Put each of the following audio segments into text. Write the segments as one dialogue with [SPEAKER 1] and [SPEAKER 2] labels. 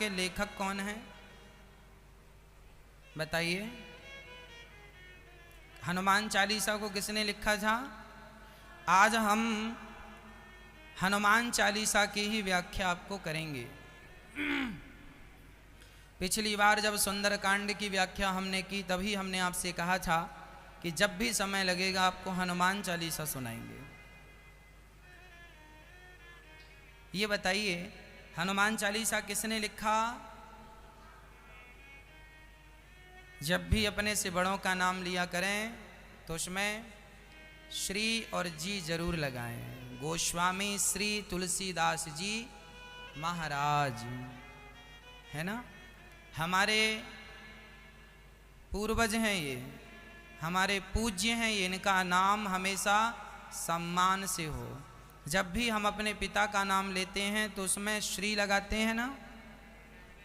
[SPEAKER 1] के लेखक कौन हैं? बताइए। हनुमान चालीसा को किसने लिखा था? आज हम हनुमान चालीसा की ही व्याख्या आपको करेंगे। पिछली बार जब सुंदरकांड की व्याख्या हमने की तभी हमने आपसे कहा था कि जब भी समय लगेगा आपको हनुमान चालीसा सुनाएंगे। ये बताइए हनुमान चालीसा किसने लिखा? जब भी अपने से बड़ों का नाम लिया करें तो उसमें श्री और जी जरूर लगाएं। गोस्वामी श्री तुलसीदास जी महाराज, है ना? हमारे पूर्वज हैं, ये हमारे पूज्य हैं, ये इनका नाम हमेशा सम्मान से हो। जब भी हम अपने पिता का नाम लेते हैं तो उसमें श्री लगाते हैं ना।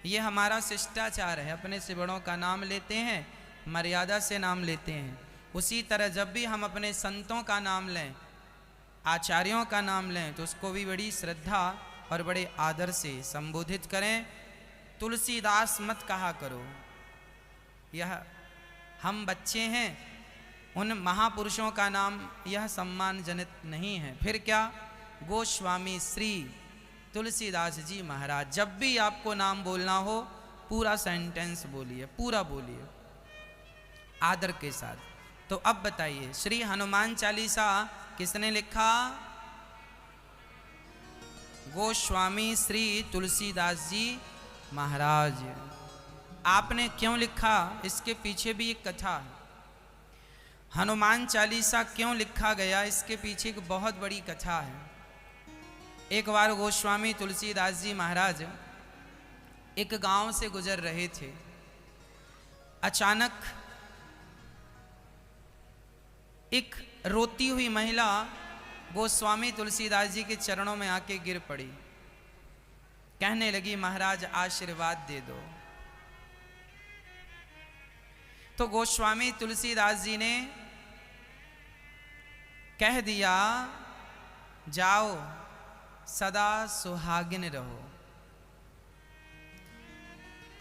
[SPEAKER 1] ये हमारा शिष्टाचार है, अपने से बड़ों का नाम लेते हैं, मर्यादा से नाम लेते हैं। उसी तरह जब भी हम अपने संतों का नाम लें, आचार्यों का नाम लें तो उसको भी बड़ी श्रद्धा और बड़े आदर से संबोधित करें। तुलसीदास मत कहा करो, यह हम बच्चे हैं, उन महापुरुषों का नाम यह सम्मानजनित नहीं है। फिर क्या? गोस्वामी श्री तुलसीदास जी महाराज। जब भी आपको नाम बोलना हो पूरा सेंटेंस बोलिए, पूरा बोलिए आदर के साथ। तो अब बताइए श्री हनुमान चालीसा किसने लिखा? गोस्वामी श्री तुलसीदास जी महाराज। आपने क्यों लिखा? इसके पीछे भी एक कथा है। हनुमान चालीसा क्यों लिखा गया, इसके पीछे एक बहुत बड़ी कथा है। एक बार गोस्वामी तुलसीदास जी महाराज एक गांव से गुजर रहे थे। अचानक एक रोती हुई महिला गोस्वामी तुलसीदास जी के चरणों में आके गिर पड़ी। कहने लगी, महाराज आशीर्वाद दे दो। तो गोस्वामी तुलसीदास जी ने कह दिया, जाओ सदा सुहागिन रहो।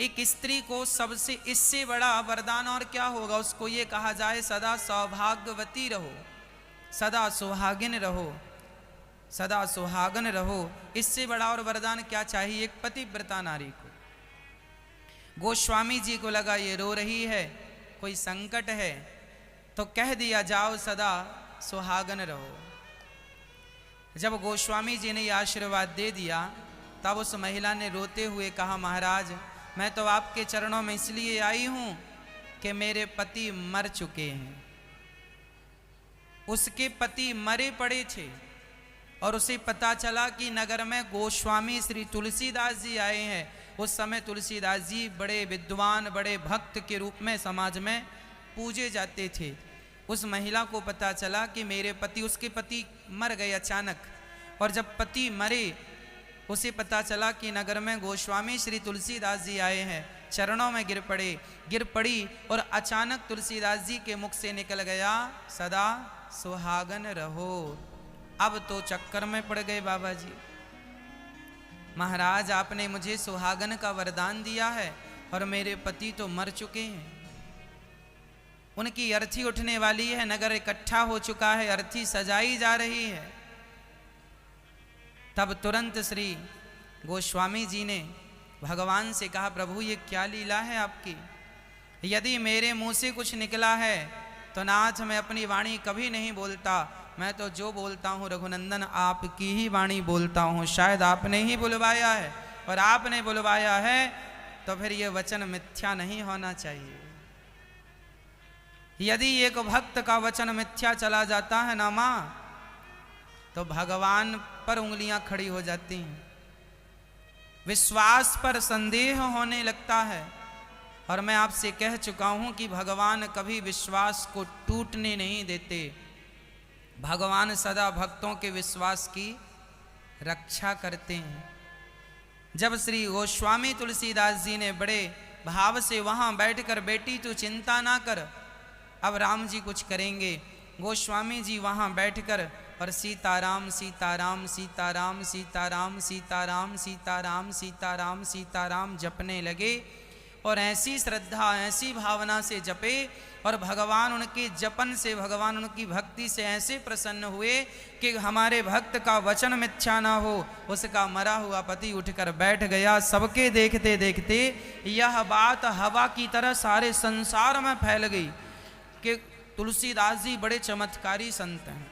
[SPEAKER 1] एक स्त्री को सबसे इससे बड़ा वरदान और क्या होगा? उसको ये कहा जाए सदा सौभाग्यवती रहो, सदा सुहागिन रहो, सदा सुहागन रहो। इससे बड़ा और वरदान क्या चाहिए एक पतिव्रता नारी को? गोस्वामी जी को लगा ये रो रही है, कोई संकट है, तो कह दिया जाओ सदा सुहागन रहो। जब गोस्वामी जी ने ये आशीर्वाद दे दिया तब उस महिला ने रोते हुए कहा, महाराज मैं तो आपके चरणों में इसलिए आई हूं कि मेरे पति मर चुके हैं। उसके पति मरे पड़े थे और उसे पता चला कि नगर में गोस्वामी श्री तुलसीदास जी आए हैं। उस समय तुलसीदास जी बड़े विद्वान, बड़े भक्त के रूप में समाज में पूजे जाते थे। उस महिला को पता चला कि मेरे पति, उसके पति मर गए अचानक, और जब पति मरे उसे पता चला कि नगर में गोस्वामी श्री तुलसीदास जी आए हैं। चरणों में गिर पड़ी और अचानक तुलसीदास जी के मुख से निकल गया, सदा सुहागन रहो। अब तो चक्कर में पड़ गए बाबा जी। महाराज आपने मुझे सुहागन का वरदान दिया है और मेरे पति तो मर चुके हैं। उनकी अर्थी उठने वाली है, नगर इकट्ठा हो चुका है, अर्थी सजाई जा रही है। तब तुरंत श्री गोस्वामी जी ने भगवान से कहा, प्रभु ये क्या लीला है आपकी? यदि मेरे मुंह से कुछ निकला है तो नाथ मैं अपनी वाणी कभी नहीं बोलता। मैं तो जो बोलता हूँ रघुनंदन आपकी ही वाणी बोलता हूँ। शायद आपने ही बुलवाया है, और आपने बुलवाया है तो फिर ये वचन मिथ्या नहीं होना चाहिए। यदि एक भक्त का वचन मिथ्या चला जाता है ना माँ, तो भगवान पर उंगलियां खड़ी हो जाती हैं, विश्वास पर संदेह होने लगता है। और मैं आपसे कह चुका हूं कि भगवान कभी विश्वास को टूटने नहीं देते। भगवान सदा भक्तों के विश्वास की रक्षा करते हैं। जब श्री गोस्वामी तुलसीदास जी ने बड़े भाव से वहां बैठकर, बेटी तू चिंता ना कर, अब राम जी कुछ करेंगे। गोस्वामी जी वहां बैठकर और सीताराम सीताराम सीताराम सीताराम सीताराम सीताराम सीताराम सीताराम जपने लगे। और ऐसी श्रद्धा ऐसी भावना से जपे और भगवान उनके जपन से, भगवान उनकी भक्ति से ऐसे प्रसन्न हुए कि हमारे भक्त का वचन मिथ्या ना हो। उसका मरा हुआ पति उठकर बैठ गया। सबके देखते देखते यह बात हवा की तरह सारे संसार में फैल गई कि तुलसीदास जी बड़े चमत्कारी संत हैं।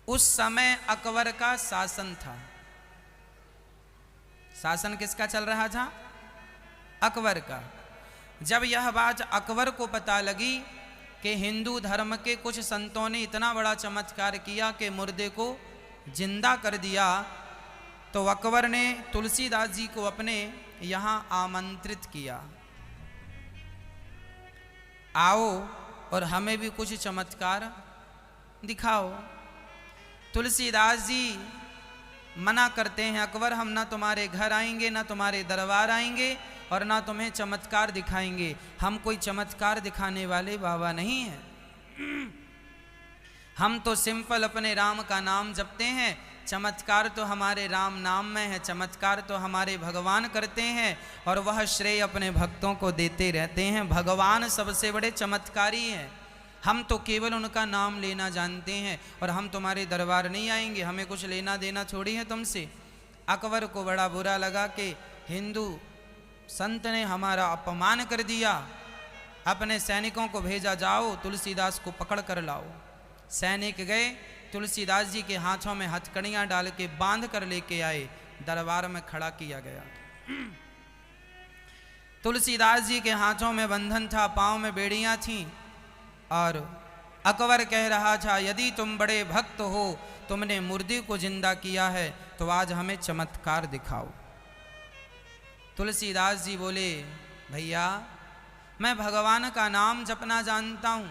[SPEAKER 1] उस समय अकबर का शासन था। शासन किसका चल रहा था? अकबर का। जब यह बात अकबर को पता लगी कि हिंदू धर्म के कुछ संतों ने इतना बड़ा चमत्कार किया कि मुर्दे को जिंदा कर दिया, तो अकबर ने तुलसीदास जी को अपने यहाँ आमंत्रित किया, आओ और हमें भी कुछ चमत्कार दिखाओ। तुलसीदास जी मना करते हैं, अकबर हम ना तुम्हारे घर आएंगे, ना तुम्हारे दरबार आएंगे और ना तुम्हें चमत्कार दिखाएंगे। हम कोई चमत्कार दिखाने वाले बाबा नहीं हैं। हम तो सिंपल अपने राम का नाम जपते हैं। चमत्कार तो हमारे राम नाम में है, चमत्कार तो हमारे भगवान करते हैं और वह श्रेय अपने भक्तों को देते रहते हैं। भगवान सबसे बड़े चमत्कारी हैं। हम तो केवल उनका नाम लेना जानते हैं और हम तुम्हारे दरबार नहीं आएंगे, हमें कुछ लेना देना थोड़ी है तुमसे। अकबर को बड़ा बुरा लगा कि हिंदू संत ने हमारा अपमान कर दिया। अपने सैनिकों को भेजा, जाओ तुलसीदास को पकड़ कर लाओ। सैनिक गए, तुलसीदास जी के हाथों में हथकड़ियाँ डाल के बांध कर लेके आए, दरबार में खड़ा किया गया। तुलसीदास जी के हाथों में बंधन था, पाँव में बेड़ियाँ थीं और अकबर कह रहा था, यदि तुम बड़े भक्त हो, तुमने मुर्दे को जिंदा किया है, तो आज हमें चमत्कार दिखाओ। तुलसीदास जी बोले, भैया मैं भगवान का नाम जपना जानता हूँ,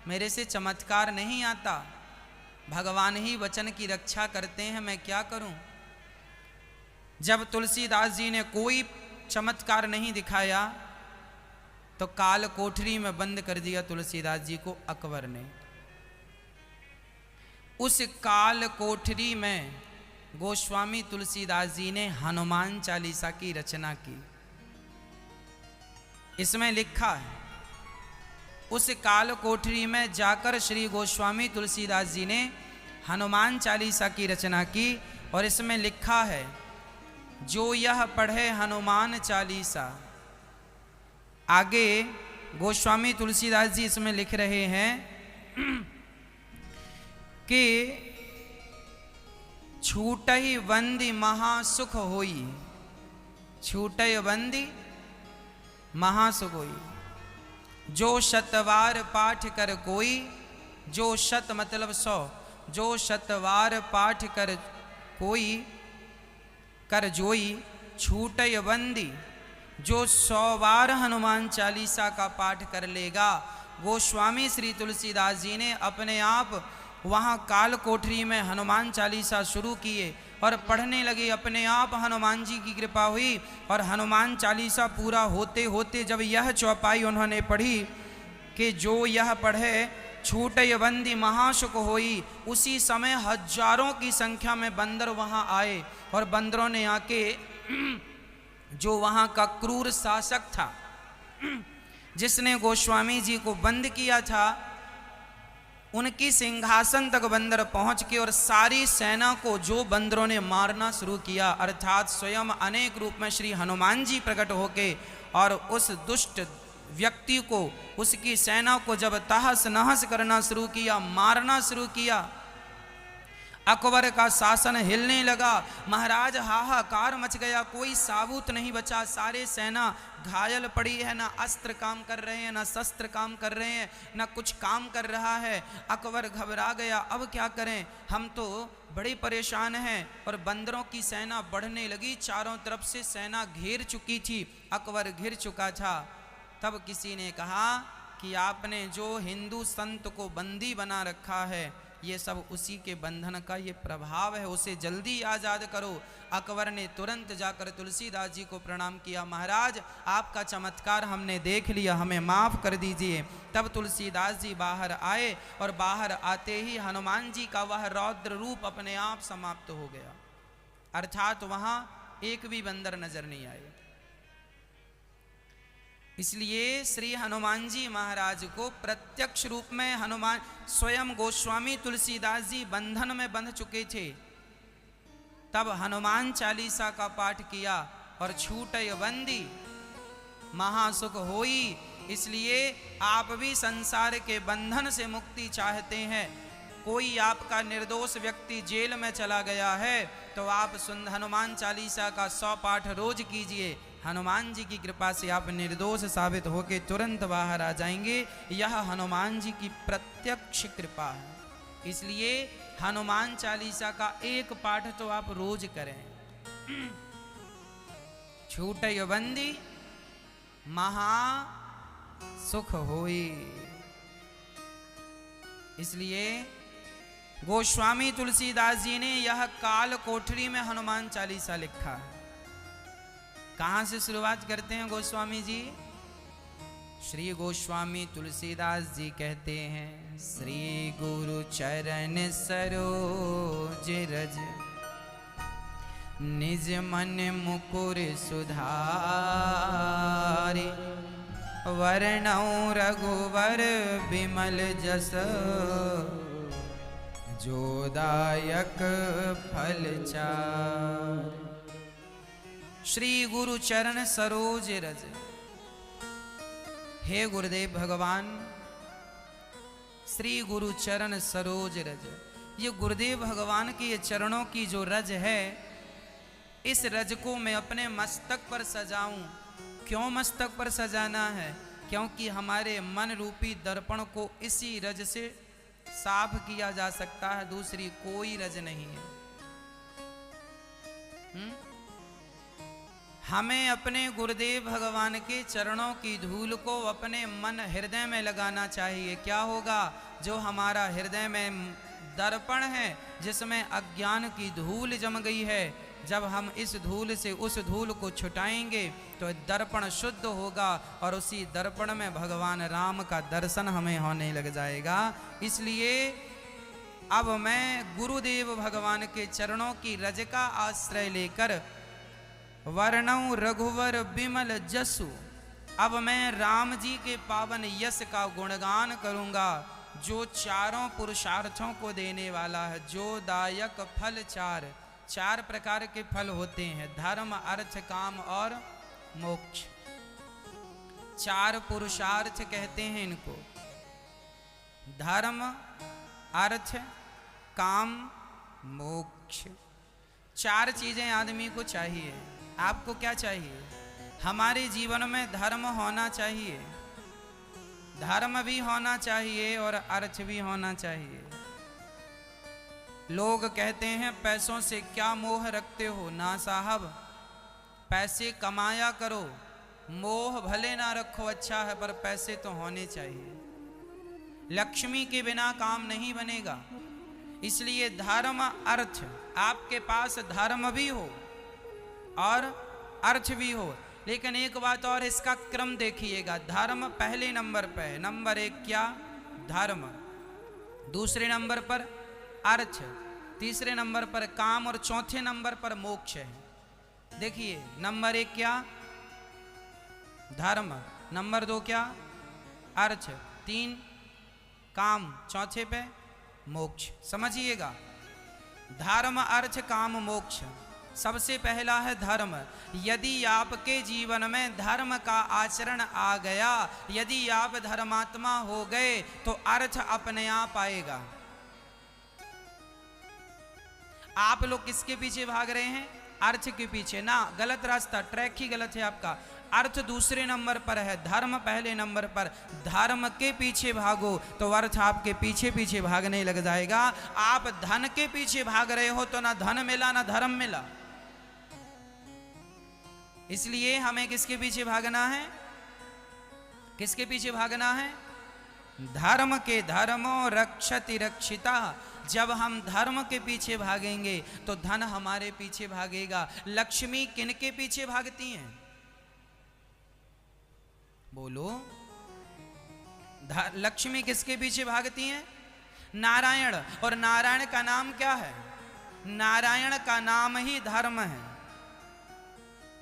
[SPEAKER 1] मेरे से चमत्कार नहीं आता। भगवान ही वचन की रक्षा करते हैं, मैं क्या करूं। जब तुलसीदास जी ने कोई चमत्कार नहीं दिखाया तो काल कोठरी में बंद कर दिया तुलसीदास जी को अकबर ने। उस काल कोठरी में गोस्वामी तुलसीदास जी ने हनुमान चालीसा की रचना की। इसमें लिखा है, उस काल कोठरी में जाकर श्री गोस्वामी तुलसीदास जी ने हनुमान चालीसा की रचना की और इसमें लिखा है, जो यह पढ़े हनुमान चालीसा। आगे गोस्वामी तुलसीदास जी इसमें लिख रहे हैं कि छूटहि बंदी महासुख होई, छूटहि बंदी महासुख होई। जो शतवार पाठ कर कोई, जो शत मतलब 100, जो शतवार पाठ कर कोई कर जोई, छूटय बंदी। जो 100 बार हनुमान चालीसा का पाठ कर लेगा। गोस्वामी श्री तुलसीदास जी ने अपने आप वहाँ काल कोठरी में हनुमान चालीसा शुरू किए और पढ़ने लगे। अपने आप हनुमान जी की कृपा हुई और हनुमान चालीसा पूरा होते होते जब यह चौपाई उन्होंने पढ़ी कि जो यह पढ़े छूटय बंदी महासुख होई, उसी समय हजारों की संख्या में बंदर वहाँ आए और बंदरों ने आके जो वहाँ का क्रूर शासक था, जिसने गोस्वामी जी को बंद किया था, उनकी सिंहासन तक बंदर पहुंच के और सारी सेना को जो बंदरों ने मारना शुरू किया, अर्थात स्वयं अनेक रूप में श्री हनुमान जी प्रकट होके और उस दुष्ट व्यक्ति को, उसकी सेना को जब तहस नहस करना शुरू किया, मारना शुरू किया, अकबर का शासन हिलने लगा। महाराज हाहाकार मच गया, कोई साबुत नहीं बचा। सारे सेना घायल पड़ी है, ना अस्त्र काम कर रहे हैं, ना शस्त्र काम कर रहे हैं, ना कुछ काम कर रहा है। अकबर घबरा गया, अब क्या करें, हम तो बड़े परेशान हैं। और बंदरों की सेना बढ़ने लगी, चारों तरफ से सेना घेर चुकी थी, अकबर घिर चुका था। तब किसी ने कहा कि आपने जो हिंदू संत को बंदी बना रखा है ये सब उसी के बंधन का ये प्रभाव है, उसे जल्दी आज़ाद करो। अकबर ने तुरंत जाकर तुलसीदास जी को प्रणाम किया, महाराज आपका चमत्कार हमने देख लिया, हमें माफ़ कर दीजिए। तब तुलसीदास जी बाहर आए और बाहर आते ही हनुमान जी का वह रौद्र रूप अपने आप समाप्त हो गया, अर्थात वहाँ एक भी बंदर नजर नहीं आए। इसलिए श्री हनुमान जी महाराज को प्रत्यक्ष रूप में हनुमान स्वयं गोस्वामी तुलसीदास जी बंधन में बंध चुके थे, तब हनुमान चालीसा का पाठ किया और छूटय बंदी महासुख होई। इसलिए आप भी संसार के बंधन से मुक्ति चाहते हैं, कोई आपका निर्दोष व्यक्ति जेल में चला गया है तो आप हनुमान चालीसा का 100 पाठ रोज कीजिए, हनुमान जी की कृपा से आप निर्दोष साबित होकर तुरंत बाहर आ जाएंगे। यह हनुमान जी की प्रत्यक्ष कृपा है। इसलिए हनुमान चालीसा का एक पाठ तो आप रोज करें। छूटय बंदी महा सुख होई। इसलिए गोस्वामी तुलसीदास जी ने यह काल कोठरी में हनुमान चालीसा लिखा है। कहाँ से शुरुआत करते हैं गोस्वामी जी? श्री गोस्वामी तुलसीदास जी कहते हैं, श्री गुरु चरण सरोज रज निज मन मुकुर सुधारि, वर्णौ रघुवर बिमल जस जोदायक फल चार। श्री गुरु चरण सरोज रज। हे गुरुदेव भगवान, श्री गुरु चरण सरोज रज, ये गुरुदेव भगवान के ये चरणों की जो रज है, इस रज को मैं अपने मस्तक पर सजाऊं। क्यों मस्तक पर सजाना है? क्योंकि हमारे मन रूपी दर्पण को इसी रज से साफ किया जा सकता है, दूसरी कोई रज नहीं है। हमें अपने गुरुदेव भगवान के चरणों की धूल को अपने मन हृदय में लगाना चाहिए। क्या होगा? जो हमारा हृदय में दर्पण है, जिसमें अज्ञान की धूल जम गई है, जब हम इस धूल से उस धूल को छुटाएंगे तो दर्पण शुद्ध होगा और उसी दर्पण में भगवान राम का दर्शन हमें होने लग जाएगा। इसलिए अब मैं गुरुदेव भगवान के चरणों की रज का आश्रय लेकर वर्णौ रघुवर बिमल जसु, अब मैं राम जी के पावन यश का गुणगान करूंगा, जो चारों पुरुषार्थों को देने वाला है। जो दायक फल चार, 4 प्रकार के फल होते हैं, धर्म अर्थ काम और मोक्ष। 4 पुरुषार्थ कहते हैं इनको, धर्म अर्थ काम मोक्ष। 4 चीजें आदमी को चाहिए। आपको क्या चाहिए? हमारे जीवन में धर्म होना चाहिए, धर्म भी होना चाहिए और अर्थ भी होना चाहिए। लोग कहते हैं पैसों से क्या मोह रखते हो? ना साहब, पैसे कमाया करो, मोह भले ना रखो, अच्छा है, पर पैसे तो होने चाहिए। लक्ष्मी के बिना काम नहीं बनेगा। इसलिए धर्म अर्थ, आपके पास धर्म भी हो और अर्थ भी हो, लेकिन एक बात और, इसका क्रम देखिएगा। धर्म पहले नंबर पर है, नंबर 1 क्या? धर्म, दूसरे नंबर पर अर्थ, तीसरे नंबर पर काम और चौथे नंबर पर मोक्ष है। देखिए, नंबर 1 क्या? धर्म, नंबर 2 क्या? अर्थ, 3 काम, चौथे पे मोक्ष। समझिएगा, धर्म अर्थ काम मोक्ष। सबसे पहला है धर्म। यदि आपके जीवन में धर्म का आचरण आ गया, यदि आप धर्मात्मा हो गए, तो अर्थ अपने आप आएगा। आप लोग किसके पीछे भाग रहे हैं? अर्थ के पीछे ना, गलत रास्ता, ट्रैक ही गलत है आपका। अर्थ दूसरे नंबर पर है, धर्म पहले नंबर पर। धर्म के पीछे भागो तो अर्थ आपके पीछे पीछे भागने लग जाएगा। आप धन के पीछे भाग रहे हो तो ना धन मिला ना धर्म मिला। इसलिए हमें किसके पीछे भागना है? किसके पीछे भागना है? धर्म के धर्मो रक्षति रक्षिता। जब हम धर्म के पीछे भागेंगे तो धन हमारे पीछे भागेगा। लक्ष्मी किनके पीछे भागती हैं? बोलो, लक्ष्मी किसके पीछे भागती हैं? नारायण। और नारायण का नाम क्या है? नारायण का नाम ही धर्म है।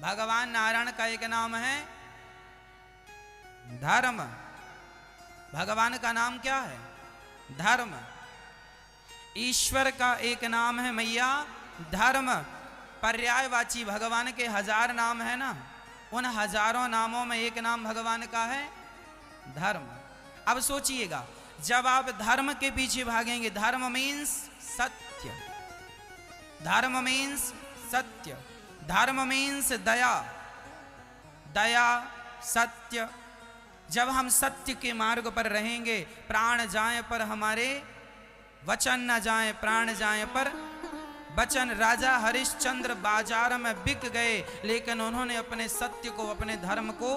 [SPEAKER 1] भगवान नारायण का एक नाम है धर्म। भगवान का नाम क्या है? धर्म। ईश्वर का एक नाम है मैया धर्म। पर्यायवाची भगवान के 1000 नाम है ना, उन हजारों नामों में एक नाम भगवान का है धर्म। अब सोचिएगा, जब आप धर्म के पीछे भागेंगे, धर्म मीन्स सत्य, धर्म मीन्स सत्य, धर्म मीन्स दया, दया सत्य। जब हम सत्य के मार्ग पर रहेंगे, प्राण जाए पर हमारे वचन न जाए, प्राण जाए पर वचन। राजा हरिश्चंद्र बाजार में बिक गए, लेकिन उन्होंने अपने सत्य को, अपने धर्म को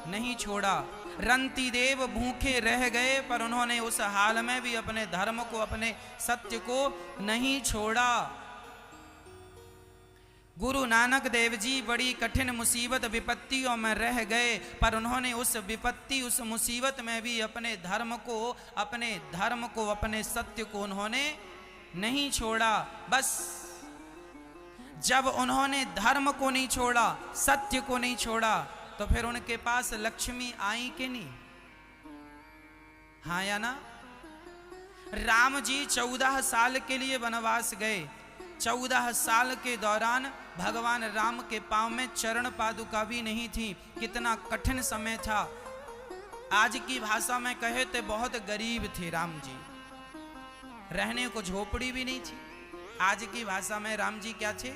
[SPEAKER 1] नहीं छोड़ा। रंती देव भूखे रह गए, पर उन्होंने उस हाल में भी अपने धर्म को, अपने सत्य को नहीं छोड़ा। गुरु नानक देव जी बड़ी कठिन मुसीबत विपत्तियों में रह गए, पर उन्होंने उस विपत्ति, उस मुसीबत में भी अपने धर्म को, अपने सत्य को उन्होंने नहीं छोड़ा। बस जब उन्होंने धर्म को नहीं छोड़ा, सत्य को नहीं छोड़ा, तो फिर उनके पास लक्ष्मी आई कि नहीं? हाँ या ना? राम जी 14 साल के लिए वनवास गए। 14 साल के दौरान भगवान राम के पांव में चरण पादुका भी नहीं थी। कितना कठिन समय था। आज की भाषा में कहे तो बहुत गरीब थे राम जी, रहने को झोपड़ी भी नहीं थी। आज की भाषा में राम जी क्या थे?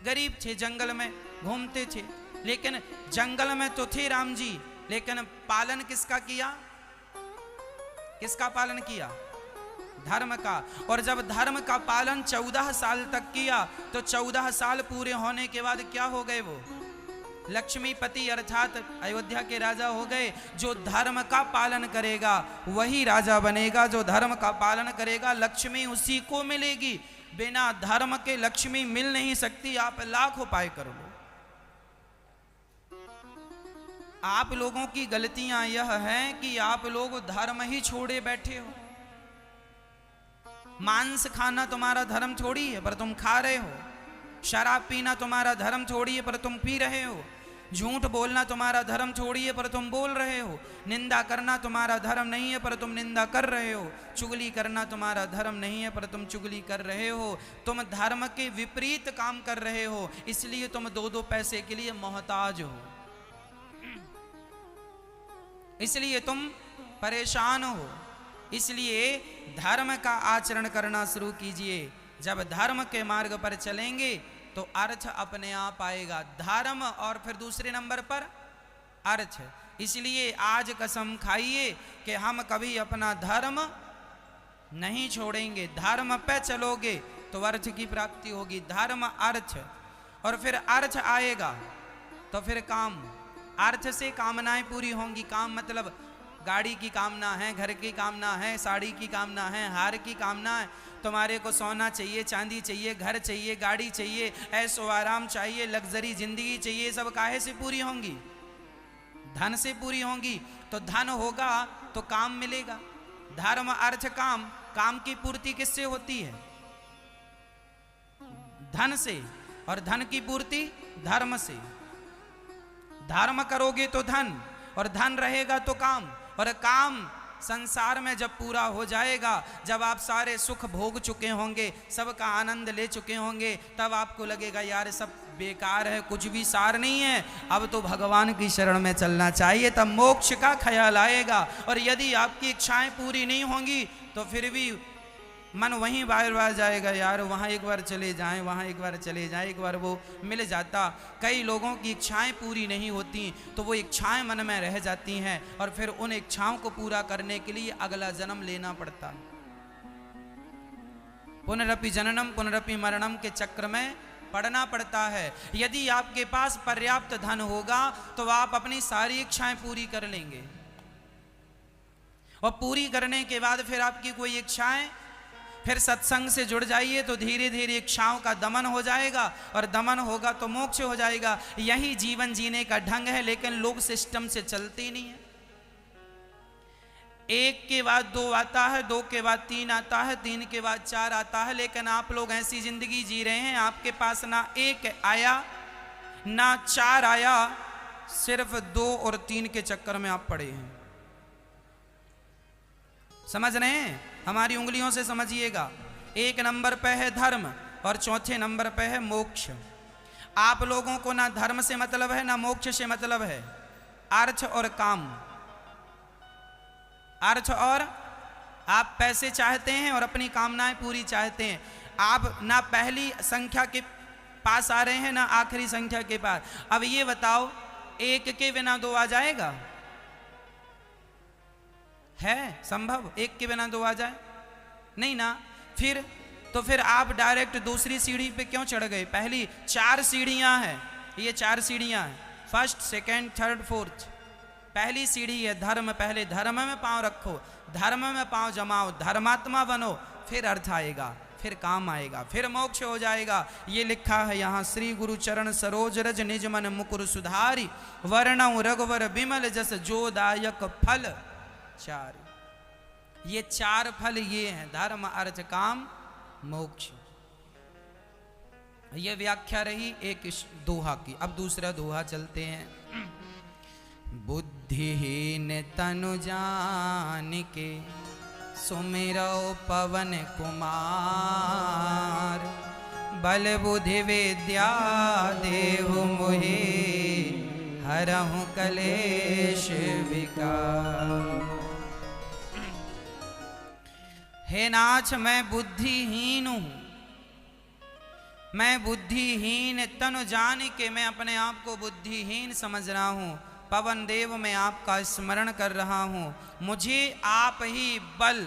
[SPEAKER 1] गरीब थे, जंगल में घूमते थे। लेकिन जंगल में तो थे राम जी, लेकिन पालन किसका किया? किसका पालन किया? धर्म का। और जब धर्म का पालन 14 साल तक किया, तो 14 साल पूरे होने के बाद क्या हो गए? वो लक्ष्मीपति अर्थात अयोध्या के राजा हो गए। जो धर्म का पालन करेगा वही राजा बनेगा। जो धर्म का पालन करेगा, लक्ष्मी उसी को मिलेगी। बिना धर्म के लक्ष्मी मिल नहीं सकती। आप लाख उपाय कर लो। आप लोगों की गलतियां यह हैं कि आप लोग धर्म ही छोड़े बैठे हो। मांस खाना तुम्हारा धर्म थोड़ी है, पर तुम खा रहे हो। शराब पीना तुम्हारा धर्म थोड़ी है, पर तुम पी रहे हो। झूठ बोलना तुम्हारा धर्म थोड़ी है, पर तुम बोल रहे हो। निंदा करना तुम्हारा धर्म नहीं है, पर तुम निंदा कर रहे हो। चुगली करना तुम्हारा धर्म नहीं है, पर तुम चुगली कर रहे हो। तुम धर्म के विपरीत काम कर रहे हो, इसलिए तुम 2-2 पैसे के लिए मोहताज हो, इसलिए तुम परेशान हो। इसलिए धर्म का आचरण करना शुरू कीजिए। जब धर्म के मार्ग पर चलेंगे तो अर्थ अपने आप आएगा। धर्म और फिर दूसरे नंबर पर अर्थ। इसलिए आज कसम खाइए कि हम कभी अपना धर्म नहीं छोड़ेंगे। धर्म पे चलोगे तो अर्थ की प्राप्ति होगी। धर्म अर्थ, और फिर अर्थ आएगा तो फिर काम। अर्थ से कामनाएं पूरी होंगी। काम मतलब गाड़ी की कामना है, घर की कामना है, साड़ी की कामना है, हार की कामना है। तुम्हारे को सोना चाहिए, चांदी चाहिए, घर चाहिए, गाड़ी चाहिए, ऐशो आराम चाहिए, लग्जरी जिंदगी चाहिए। सब काहे से पूरी होंगी? धन से पूरी होंगी। तो धन होगा तो काम मिलेगा। धर्म अर्थ काम। काम की पूर्ति किससे होती है? धन से। और धन की पूर्ति धर्म से। धर्म करोगे तो धन, और धन रहेगा तो काम। और काम संसार में जब पूरा हो जाएगा, जब आप सारे सुख भोग चुके होंगे, सबका आनंद ले चुके होंगे, तब आपको लगेगा यार सब बेकार है, कुछ भी सार नहीं है, अब तो भगवान की शरण में चलना चाहिए। तब मोक्ष का ख्याल आएगा। और यदि आपकी इच्छाएं पूरी नहीं होंगी तो फिर भी मन वहीं बार बार जाएगा, यार वहाँ एक बार चले जाएं, वहाँ एक बार चले जाएं, एक बार वो मिल जाता। कई लोगों की इच्छाएं पूरी नहीं होती तो वो इच्छाएं मन में रह जाती हैं, और फिर उन इच्छाओं को पूरा करने के लिए अगला जन्म लेना पड़ता है। पुनरपि जननम पुनरपि मरणम के चक्र में पड़ना पड़ता है। यदि आपके पास पर्याप्त धन होगा तो आप अपनी सारी इच्छाएं पूरी कर लेंगे। और पूरी करने के बाद फिर आपकी कोई इच्छाएं, फिर सत्संग से जुड़ जाइए तो धीरे धीरे इच्छाओं का दमन हो जाएगा, और दमन होगा तो मोक्ष हो जाएगा। यही जीवन जीने का ढंग है, लेकिन लोग सिस्टम से चलते ही नहीं है। एक के बाद दो आता है, दो के बाद तीन आता है, तीन के बाद चार आता है, लेकिन आप लोग ऐसी जिंदगी जी रहे हैं, आपके पास ना एक आया ना चार आया, सिर्फ दो और तीन के चक्कर में आप पड़े हैं। समझ रहे हैं? हमारी उंगलियों से समझिएगा। एक नंबर पे है धर्म और चौथे नंबर पे है मोक्ष। आप लोगों को ना धर्म से मतलब है ना मोक्ष से मतलब है, अर्थ और काम। अर्थ और आप पैसे चाहते हैं और अपनी कामनाएं पूरी चाहते हैं। आप ना पहली संख्या के पास आ रहे हैं ना आखिरी संख्या के पास। अब ये बताओ, एक के बिना दो आ जाएगा? है संभव एक के बिना दो आ जाए? नहीं ना। फिर आप डायरेक्ट दूसरी सीढ़ी पे क्यों चढ़ गए? पहली चार सीढ़ियां हैं, ये चार सीढ़ियां हैं, फर्स्ट सेकंड थर्ड फोर्थ। पहली सीढ़ी है धर्म, पहले धर्म में पांव रखो, धर्म में पांव जमाओ, धर्मात्मा बनो, फिर अर्थ आएगा, फिर काम आएगा, फिर मोक्ष हो जाएगा। ये लिखा है यहाँ, श्री गुरु चरण सरोज रज निज मन मुकुर सुधारी, वर्णौ रघुवर बिमल जस जो दायक फल चार। ये चार फल ये हैं, धर्म अर्थ काम मोक्ष। ये व्याख्या रही एक दोहा की। अब दूसरा दोहा चलते हैं। बुद्धिहीन तनु जान के सुमिरो पवन कुमार, बल बुद्धि विद्या देहु मोहि, हरहु कलेश विकार। हे नाथ, मैं बुद्धिहीन हूं, मैं बुद्धिहीन तनु जान के मैं अपने आप को बुद्धिहीन समझ रहा हूं। पवन देव मैं आपका स्मरण कर रहा हूं, मुझे आप ही बल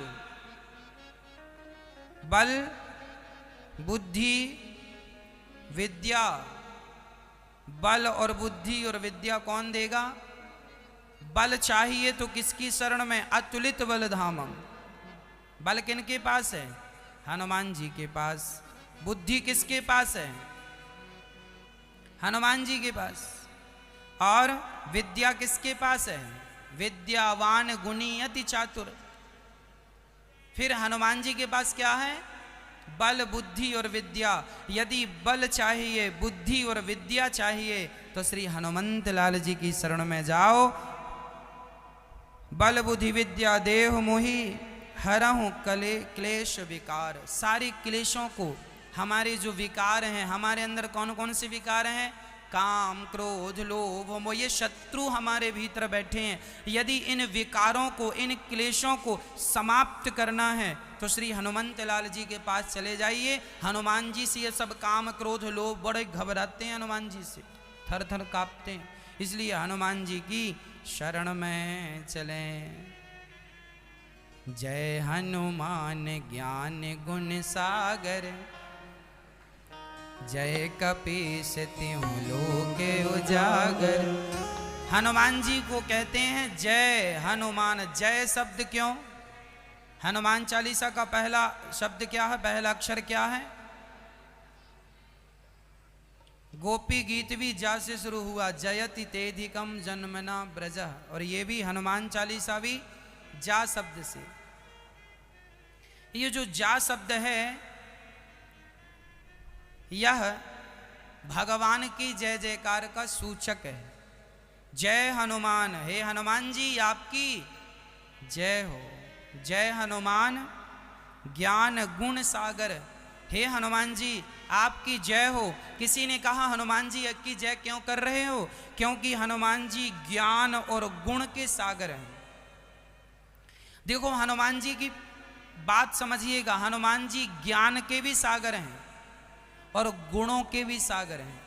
[SPEAKER 1] बुद्धि विद्या, बल और बुद्धि और विद्या कौन देगा? बल चाहिए तो किसकी शरण में? अतुलित बल धामम। बल किनके पास है? हनुमान जी के पास। बुद्धि किसके पास है? हनुमान जी के पास। और विद्या किसके पास है? विद्यावान गुणी अति चातुर। फिर हनुमान जी के पास क्या है? बल बुद्धि और विद्या। यदि बल चाहिए, बुद्धि और विद्या चाहिए तो श्री हनुमंत लाल जी की शरण में जाओ। बल बुद्धि विद्या देहु मोहि, हरहु क्लेश विकार। सारे क्लेशों को, हमारे जो विकार हैं, हमारे अंदर कौन कौन से विकार हैं? काम क्रोध लोभ मोह, ये शत्रु हमारे भीतर बैठे हैं। यदि इन विकारों को, इन क्लेशों को समाप्त करना है तो श्री हनुमंत लाल जी के पास चले जाइए। हनुमान जी से ये सब काम क्रोध लोभ बड़े घबराते हैं, हनुमान जी से थर थर कांपते हैं। इसलिए हनुमान जी की शरण में चलें। जय हनुमान ज्ञान गुण सागर, जय कपीस तिहुँ लोके उजागर। हनुमान जी को कहते हैं जय हनुमान। जय शब्द क्यों? हनुमान चालीसा का पहला शब्द क्या है? पहला अक्षर क्या है? गोपी गीत भी जा से शुरू हुआ, जयति तेधिकम जन्मना ब्रज। और ये भी हनुमान चालीसा भी जा शब्द से। ये जो जा शब्द है यह भगवान की जय जयकार का सूचक है। जय हनुमान, हे हनुमान जी आपकी जय हो। जय हनुमान ज्ञान गुण सागर, हे हनुमान जी आपकी जय हो। किसी ने कहा हनुमान जी की जय क्यों कर रहे हो? क्योंकि हनुमान जी ज्ञान और गुण के सागर हैं। देखो हनुमान जी की बात समझिएगा, हनुमान जी ज्ञान के भी सागर हैं और गुणों के भी सागर हैं।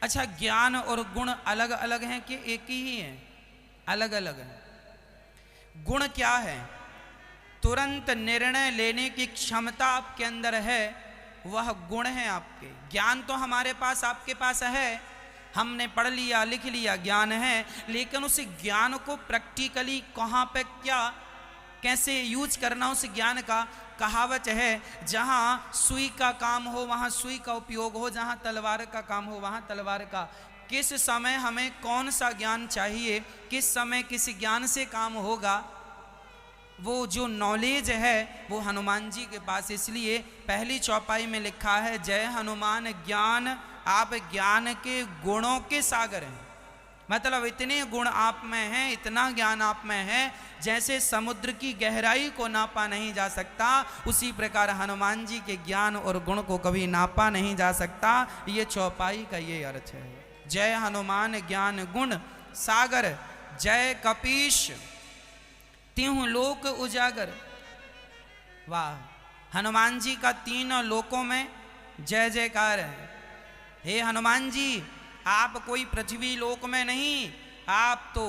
[SPEAKER 1] अच्छा, ज्ञान और गुण अलग अलग हैं कि एक ही हैं? अलग अलग हैं। गुण क्या है? तुरंत निर्णय लेने की क्षमता आपके अंदर है, वह गुण है आपके। ज्ञान तो हमारे पास, आपके पास है, हमने पढ़ लिया, लिख लिया, ज्ञान है, लेकिन उस ज्ञान को प्रैक्टिकली कहाँ पे क्या कैसे यूज करना उस ज्ञान का। कहावत है, जहाँ सुई का काम हो वहाँ सुई का उपयोग हो, जहाँ तलवार का काम हो वहाँ तलवार का। किस समय हमें कौन सा ज्ञान चाहिए, किस समय किस ज्ञान से काम होगा, वो जो नॉलेज है वो हनुमान जी के पास। इसलिए पहली चौपाई में लिखा है, जय हनुमान ज्ञान, आप ज्ञान के गुणों के सागर हैं। मतलब इतने गुण आप में हैं, इतना ज्ञान आप में है, जैसे समुद्र की गहराई को नापा नहीं जा सकता, उसी प्रकार हनुमान जी के ज्ञान और गुण को कभी नापा नहीं जा सकता। ये चौपाई का ये अर्थ है। जय हनुमान ज्ञान गुण सागर, जय कपीश तिहु लोक उजागर। वाह, हनुमान जी का तीनों लोकों में जय जयकार है। हे हनुमान जी, आप कोई पृथ्वी लोक में नहीं, आप तो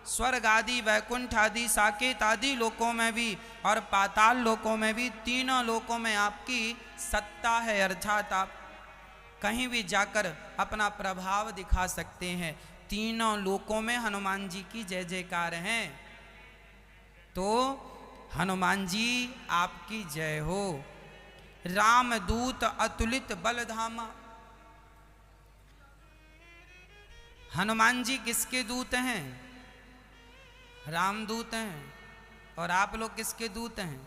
[SPEAKER 1] स्वर्ग आदि, वैकुंठ आदि, साकेत आदि लोकों में भी और पाताल लोकों में भी, तीनों लोकों में आपकी सत्ता है। अर्थात आप कहीं भी जाकर अपना प्रभाव दिखा सकते हैं। तीनों लोकों में हनुमान जी की जय जयकार है। तो हनुमान जी आपकी जय हो। रामदूत अतुलित बलधामा। हनुमान जी किसके दूत हैं? रामदूत हैं। और आप लोग किसके दूत हैं?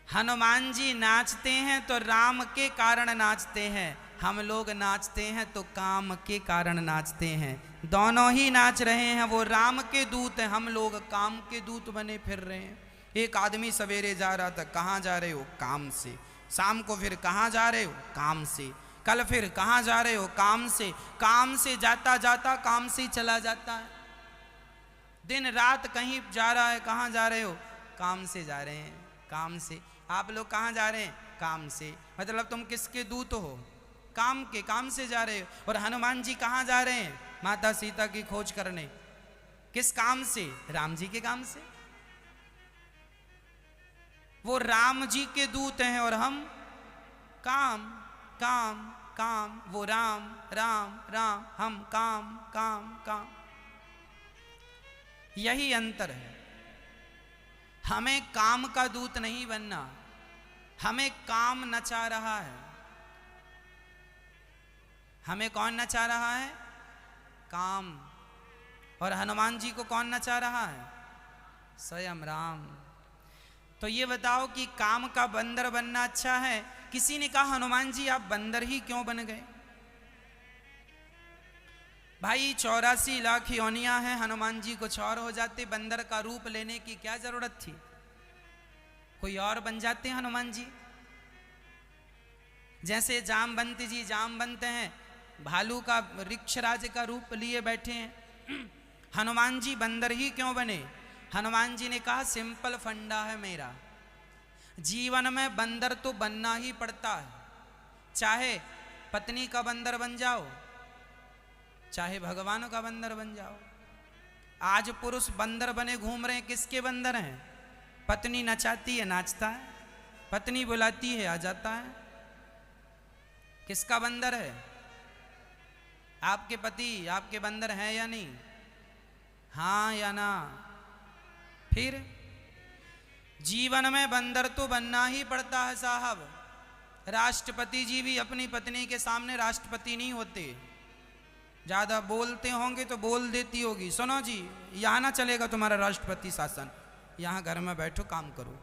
[SPEAKER 1] हनुमान जी नाचते हैं तो राम के कारण नाचते हैं, हम लोग नाचते हैं तो काम के कारण नाचते हैं। दोनों ही नाच रहे हैं, वो राम के दूत हैं, हम लोग काम के दूत बने फिर रहे हैं। एक आदमी सवेरे जा रहा था, कहाँ जा रहे हो? काम से। शाम को फिर कहाँ जा रहे हो? काम से। कल फिर कहाँ जा रहे हो? काम से। काम से जाता जाता काम से चला जाता है। दिन रात कहीं जा रहा है, कहाँ जा रहे हो? काम से जा रहे हैं, काम से। आप लोग कहाँ जा रहे हैं? काम से। मतलब तुम किसके दूत हो? काम के, काम से जा रहे हो। और हनुमान जी कहाँ जा रहे हैं? माता सीता की खोज करने। किस काम से? राम जी के काम से। वो राम जी के दूत हैं और हम काम काम काम। वो राम राम राम, हम काम काम काम। यही अंतर है। हमें काम का दूत नहीं बनना, हमें काम नचा रहा है। हमें कौन नचा रहा है? काम। और हनुमान जी को कौन नचा रहा है? स्वयं राम। तो ये बताओ कि काम का बंदर बनना अच्छा है? किसी ने कहा हनुमान जी आप बंदर ही क्यों बन गए? भाई 84 लाख योनियां हैं, हनुमान जी कुछ और हो जाते, बंदर का रूप लेने की क्या जरूरत थी? कोई और बन जाते हनुमान जी। जैसे जामवंत जी जामवंत हैं, भालू का वृक्षराज का रूप लिए बैठे हैं, हनुमान जी बंदर ही क्यों बने? हनुमान जी ने कहा सिंपल फंडा है मेरा, जीवन में बंदर तो बनना ही पड़ता है। चाहे पत्नी का बंदर बन जाओ, चाहे भगवान का बंदर बन जाओ। आज पुरुष बंदर बने घूम रहे हैं, किसके बंदर हैं? पत्नी नचाती है नाचता है, पत्नी बुलाती है आ जाता है। किसका बंदर है? आपके पति आपके बंदर हैं या नहीं? हाँ या ना? फिर जीवन में बंदर तो बनना ही पड़ता है साहब। राष्ट्रपति जी भी अपनी पत्नी के सामने राष्ट्रपति नहीं होते। ज्यादा बोलते होंगे तो बोल देती होगी, सुनो जी यहां ना चलेगा तुम्हारा राष्ट्रपति शासन, यहां घर में बैठो काम करो।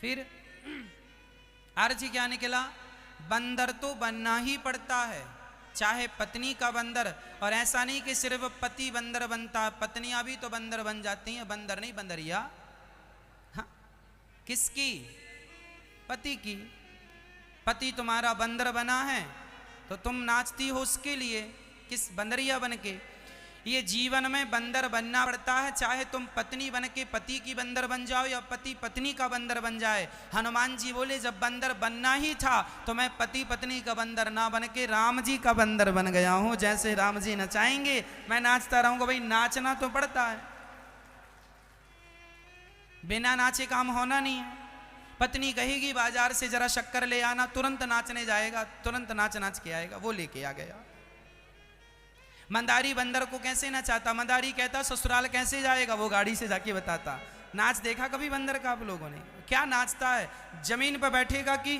[SPEAKER 1] फिर अर्थ क्या निकला? बंदर तो बनना ही पड़ता है, चाहे पत्नी का बंदर। और ऐसा नहीं कि सिर्फ पति बंदर बनता है, पत्नियां भी तो बंदर बन जाती हैं। बंदर नहीं बंदरिया। हाँ, किसकी? पति की। पति तुम्हारा बंदर बना है तो तुम नाचती हो उसके लिए, किस बंदरिया बन के। ये जीवन में बंदर बनना पड़ता है, चाहे तुम पत्नी बन के पति की बंदर बन जाओ या पति पत्नी का बंदर बन जाए। हनुमान जी बोले जब बंदर बनना ही था तो मैं पति पत्नी का बंदर ना बन के राम जी का बंदर बन गया हूं। जैसे राम जी नचाएंगे मैं नाचता रहूंगा। भाई नाचना तो पड़ता है, बिना नाचे काम होना नहीं है। पत्नी कहेगी बाजार से जरा शक्कर ले आना, तुरंत नाचने जाएगा, तुरंत नाच नाच के आएगा, वो लेके आ गया। मंदारी बंदर को कैसे नचाता? मंदारी कहता ससुराल कैसे जाएगा, वो गाड़ी से जाके बताता। नाच देखा कभी बंदर का आप लोगों ने? क्या नाचता है? जमीन पर बैठेगा कि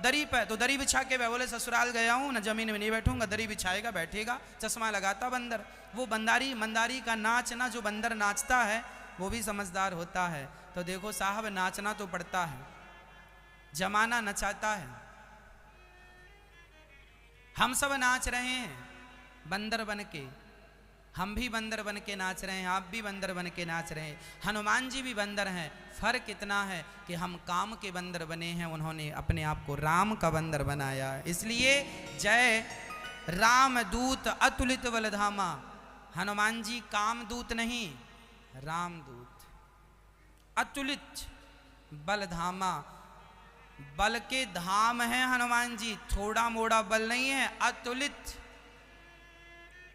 [SPEAKER 1] दरी पर? तो दरी बिछा के बोले ससुराल गया हूँ ना, जमीन में नहीं बैठूंगा, दरी बिछाएगा बैठेगा, चश्मा लगाता बंदर। वो मंदारी का नाचना, जो बंदर नाचता है वो भी समझदार होता है। तो देखो साहब, नाचना तो पड़ता है, जमाना नचाता है। हम सब नाच रहे हैं बंदर बन के, हम भी बंदर बन के नाच रहे हैं, आप भी बंदर बन के नाच रहे हैं, हनुमान जी भी बंदर हैं। फर्क इतना है कि हम काम के बंदर बने हैं, उन्होंने अपने आप को राम का बंदर बनाया। इसलिए जय रामदूत अतुलित बलधामा। हनुमान जी कामदूत नहीं, रामदूत। अतुलित बलधामा, बल के धाम है हनुमान जी, थोड़ा मोड़ा बल नहीं है। अतुलित,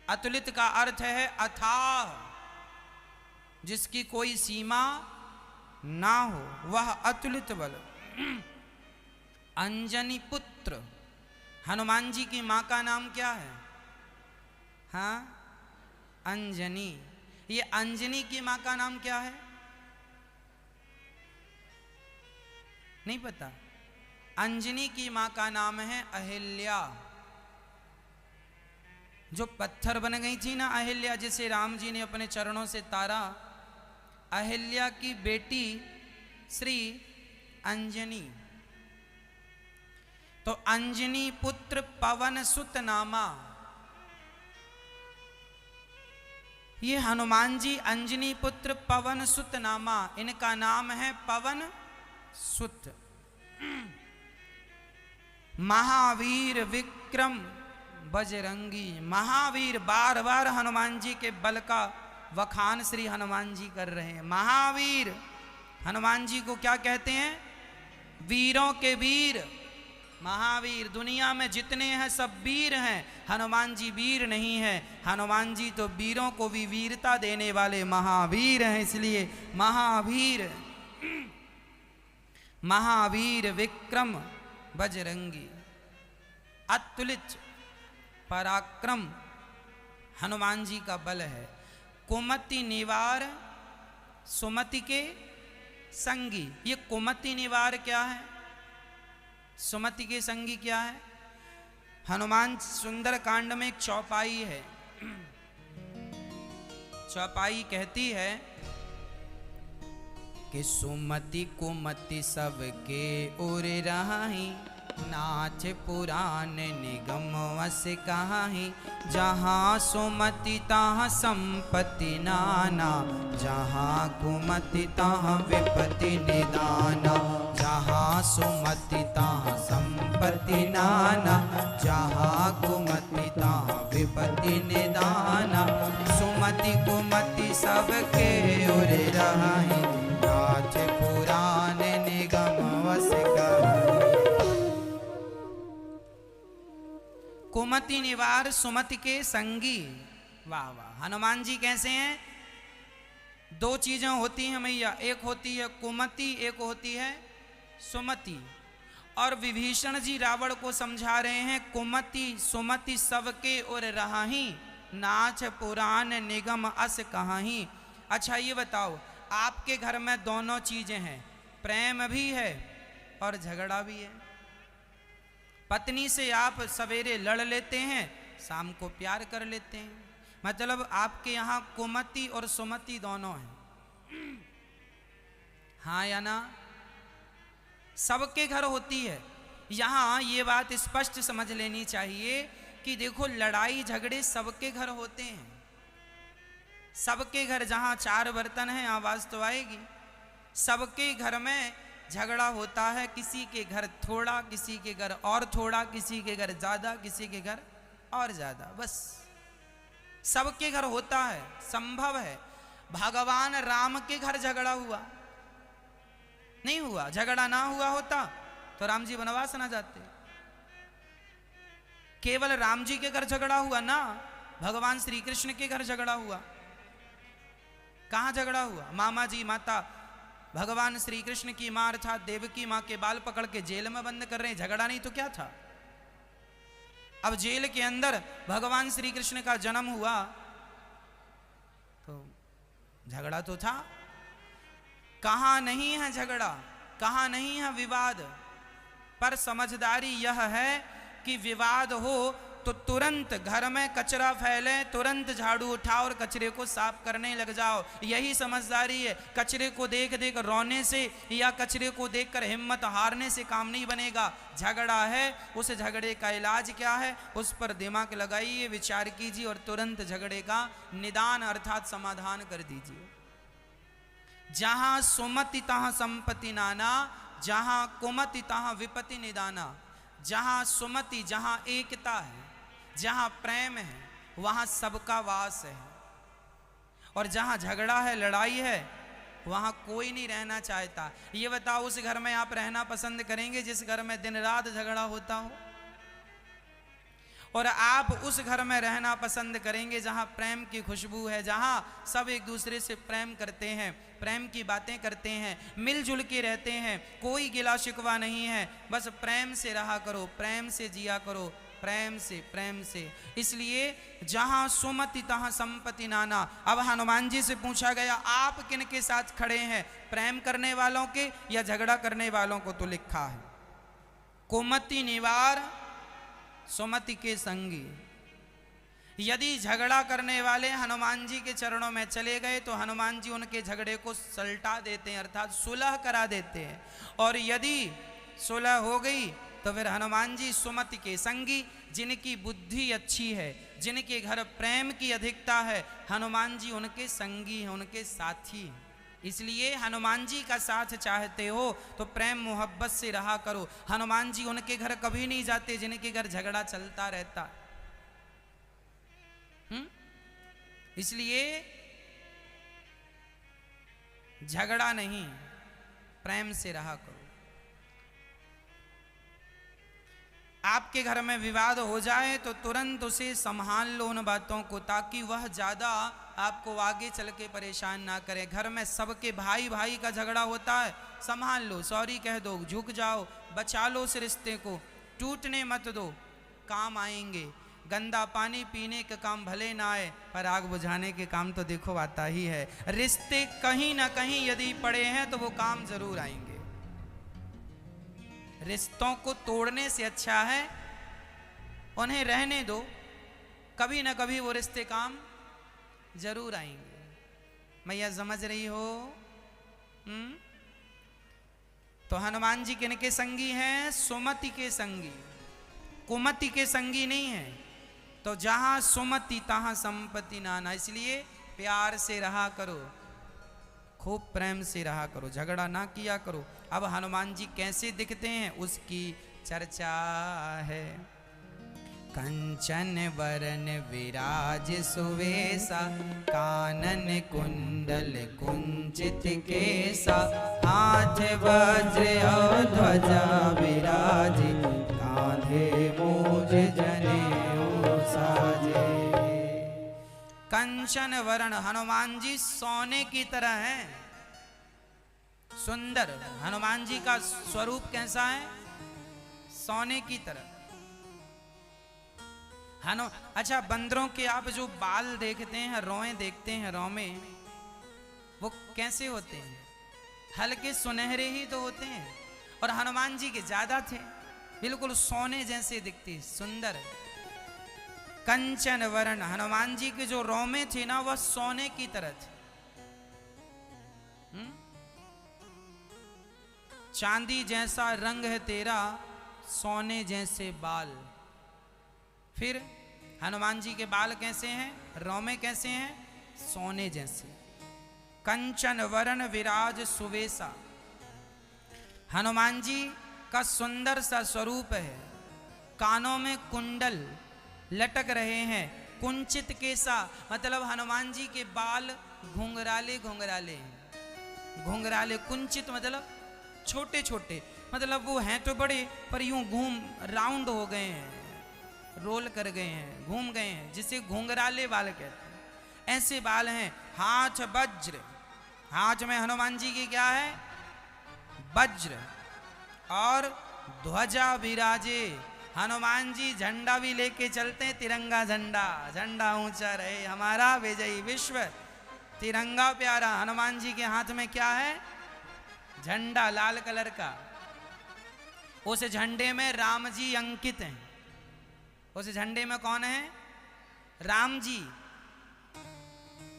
[SPEAKER 1] अतुलित का अर्थ है अथाह, जिसकी कोई सीमा ना हो, वह अतुलित बल। अंजनी पुत्र, हनुमान जी की मां का नाम क्या है? हाँ, अंजनी। ये अंजनी की मां का नाम क्या है? नहीं पता? अंजनी की मां का नाम है अहिल्या। जो पत्थर बन गई थी ना अहिल्या, जिसे राम जी ने अपने चरणों से तारा, अहिल्या की बेटी श्री अंजनी। तो अंजनी पुत्र पवन सुत नामा। ये हनुमान जी अंजनी पुत्र पवन सुत नामा, इनका नाम है पवन सुत। महावीर विक्रम बजरंगी, महावीर। बार बार हनुमान जी के बल का वखान श्री हनुमान जी कर रहे हैं। महावीर, हनुमान जी को क्या कहते हैं? वीरों के वीर, महावीर। दुनिया में जितने हैं सब वीर हैं, हनुमान जी वीर नहीं है। हनुमान जी तो वीरों को भी वीरता देने वाले महावीर हैं, इसलिए महावीर। महावीर विक्रम बजरंगी, अतुलित पराक्रम हनुमान जी का बल है। कुमति निवार सुमति के संगी। ये कुमति निवार क्या है, सुमति के संगी क्या है? हनुमान सुंदर कांड में एक चौपाई है। चौपाई कहती है कि सुमति कुमति सबके उर रही, नाच पुराण निगम वस कहाही। जहाँ सुमति तहाँ संपत्ति नाना, जहाँ कुमति तहाँ विपत्ति निदाना। जहाँ सुमति तहाँ संपत्ति नाना, जहाँ कुमति तहाँ विपत्ति निदाना। सुमति कुमति सबके उर रही, नाच पुराण निगम वस कहाही। कुमति निवार सुमति के संगी। वाह वाह, हनुमान जी कैसे हैं? दो चीजें होती हैं मैया, एक होती है कुमति, एक होती है सुमति। और विभीषण जी रावण को समझा रहे हैं कुमति सुमति सबके उर रहाही, नाच पुराण निगम अस कहाही। अच्छा ये बताओ, आपके घर में दोनों चीजें हैं, प्रेम भी है और झगड़ा भी है। पत्नी से आप सवेरे लड़ लेते हैं, शाम को प्यार कर लेते हैं। मतलब आपके यहाँ कुमति और सुमति दोनों हैं। हाँ या ना? सबके घर होती है। यहाँ ये बात स्पष्ट समझ लेनी चाहिए कि देखो लड़ाई झगड़े सबके घर होते हैं। सबके घर, जहाँ चार बर्तन हैं आवाज तो आएगी। सबके घर में झगड़ा होता है, किसी के घर थोड़ा, किसी के घर और थोड़ा, किसी के घर ज्यादा, किसी के घर और ज्यादा, बस सबके घर होता है, संभव है। भगवान राम के घर झगड़ा हुआ नहीं हुआ? झगड़ा ना हुआ होता तो राम जी वनवास ना जाते। केवल राम जी के घर झगड़ा हुआ ना, भगवान श्री कृष्ण के घर झगड़ा हुआ। कहां झगड़ा हुआ? मामा जी माता भगवान श्री कृष्ण की मां अर्थात देवकी मां के बाल पकड़ के जेल में बंद कर रहे हैं, झगड़ा नहीं तो क्या था? अब जेल के अंदर भगवान श्री कृष्ण का जन्म हुआ तो झगड़ा तो था, कहां नहीं है झगड़ा, कहां नहीं है विवाद, पर समझदारी यह है कि विवाद हो तो तुरंत घर में कचरा फैले, तुरंत झाड़ू उठाओ और कचरे को साफ करने लग जाओ। यही समझदारी है। कचरे को देख देख रोने से या कचरे को देखकर हिम्मत हारने से काम नहीं बनेगा। झगड़ा है, उस झगड़े का इलाज क्या है, उस पर दिमाग लगाइए, विचार कीजिए और तुरंत झगड़े का निदान अर्थात समाधान कर दीजिए। जहां सुमति तहां संपत्ति नाना, जहां कुमति तहां विपत्ति निदाना। जहां सुमति, जहां एकता है, जहां प्रेम है, वहां सबका वास है। और जहां झगड़ा है, लड़ाई है, वहां कोई नहीं रहना चाहता। ये बताओ, उस घर में आप रहना पसंद करेंगे जिस घर में दिन रात झगड़ा होता हो? और आप उस घर में रहना पसंद करेंगे जहां प्रेम की खुशबू है, जहां सब एक दूसरे से प्रेम करते हैं, प्रेम की बातें करते हैं, मिलजुल के रहते हैं, कोई गिला शिकवा नहीं है, बस प्रेम से रहा करो, प्रेम से जिया करो, प्रेम से, प्रेम से। इसलिए जहां सुमति तहां संपत्ति नाना। अब हनुमान जी से पूछा गया, आप किन के साथ खड़े हैं, प्रेम करने वालों के या झगड़ा करने वालों को? तो लिखा है, कुमति निवार सुमति के संगी। यदि झगड़ा करने वाले हनुमान जी के चरणों में चले गए तो हनुमान जी उनके झगड़े को सलटा देते हैं, अर्थात सुलह करा देते हैं। और यदि सुलह हो गई तो फिर हनुमान जी सुमति के संगी, जिनकी बुद्धि अच्छी है, जिनके घर प्रेम की अधिकता है, हनुमान जी उनके संगी हैं, उनके साथी हैं। इसलिए हनुमान जी का साथ चाहते हो तो प्रेम मोहब्बत से रहा करो। हनुमान जी उनके घर कभी नहीं जाते जिनके घर झगड़ा चलता रहता। इसलिए झगड़ा नहीं, प्रेम से रहा करो। आपके घर में विवाद हो जाए तो तुरंत उसे संभाल लो उन बातों को, ताकि वह ज्यादा आपको आगे चल के परेशान ना करे। घर में सबके भाई भाई का झगड़ा होता है, संभाल लो, सॉरी कह दो, झुक जाओ, बचा लो उस रिश्ते को, टूटने मत दो, काम आएंगे। गंदा पानी पीने का काम भले ना आए, पर आग बुझाने के काम तो देखो आता ही है। रिश्ते कहीं ना कहीं यदि पड़े हैं तो वो काम जरूर आएंगे। रिश्तों को तोड़ने से अच्छा है उन्हें रहने दो, कभी ना कभी वो रिश्ते काम जरूर आएंगे। मैया समझ रही हो? तो हनुमान जी किनके संगी हैं? सुमति के संगी, कुमति के संगी नहीं है। तो जहां सुमति तहां संपत्ति नाना। इसलिए प्यार से रहा करो, खूब प्रेम से रहा करो, झगड़ा ना किया करो। अब हनुमान जी कैसे दिखते हैं उसकी चर्चा है। कंचन वरन विराज सुवेसा, कानन कुंडल कुंचित केसा, हाथ वज्र और ध्वजा विराजे, कांधे मूज जनेऊ साजे। कंचन वरण, हनुमान जी सोने की तरह हैं, सुंदर। हनुमान जी का स्वरूप कैसा है? सोने की तरह। अच्छा, बंदरों के आप जो बाल देखते हैं, रोए देखते हैं, रोमे वो कैसे होते हैं? हल्के सुनहरे ही तो होते हैं। और हनुमान जी के ज्यादा थे, बिल्कुल सोने जैसे दिखते, सुंदर। कंचन वरण, हनुमान जी के जो रोमे थे ना, वह सोने की तरह थे। चांदी जैसा रंग है तेरा, सोने जैसे बाल। फिर हनुमान जी के बाल कैसे हैं, रोमे कैसे हैं? सोने जैसे। कंचन वरण विराज सुवेसा, हनुमान जी का सुंदर सा स्वरूप है। कानों में कुंडल लटक रहे हैं, कुंचित केसा, मतलब हनुमान जी के बाल घुंघराले घुंघराले हैं। घुंघराले, कुंचित मतलब छोटे छोटे, मतलब वो हैं तो बड़े पर यूं घूम राउंड हो गए हैं, रोल कर गए हैं, घूम गए हैं, जिसे घुंघराले बाल कहते हैं। ऐसे बाल हैं। हाथ वज्र, हाथ में हनुमान जी की क्या है? वज्र। और ध्वजा विराजे, हनुमान जी झंडा भी लेके चलते हैं, तिरंगा झंडा। झंडा ऊंचा रहे हमारा विजयी विश्व, तिरंगा प्यारा। हनुमान जी के हाथ में क्या है? झंडा लाल कलर का। उस झंडे में राम जी अंकित हैं। उस झंडे में कौन है? राम जी।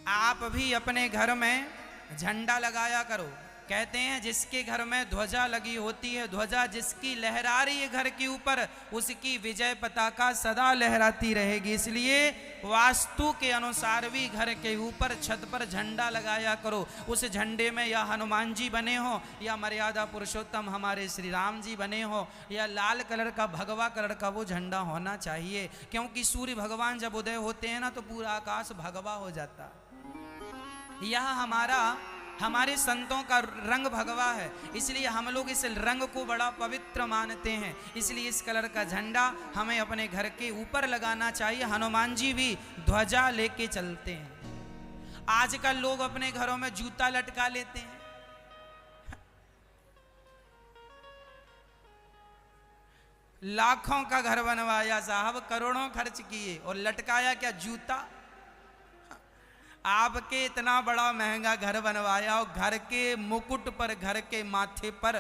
[SPEAKER 1] आप भी अपने घर में झंडा लगाया करो। कहते हैं जिसके घर में ध्वजा लगी होती है, ध्वजा जिसकी लहरा रही है घर के ऊपर, उसकी विजय पताका सदा लहराती रहेगी। इसलिए वास्तु के अनुसार भी घर के ऊपर छत पर झंडा लगाया करो। उस झंडे में या हनुमान जी बने हो, या मर्यादा पुरुषोत्तम हमारे श्री राम जी बने हो, या लाल कलर का भगवा कलर का वो झंडा होना चाहिए। क्योंकि सूर्य भगवान जब उदय होते हैं ना, तो पूरा आकाश भगवा हो जाता। यह हमारे संतों का रंग भगवा है, इसलिए हम लोग इस रंग को बड़ा पवित्र मानते हैं। इसलिए इस कलर का झंडा हमेंल घर के ऊपर लगाना चाहिए। हनुमान जी भी ध्वजा लेके चलते हैं। आजकल लोग अपने घरों में जूता लटका लेते हैं। लाखों का घर बनवाया साहब, करोड़ों खर्च किए, और लटकाया क्या? जूता। आपके इतना बड़ा महंगा घर बनवाया और घर के मुकुट पर, घर के माथे पर,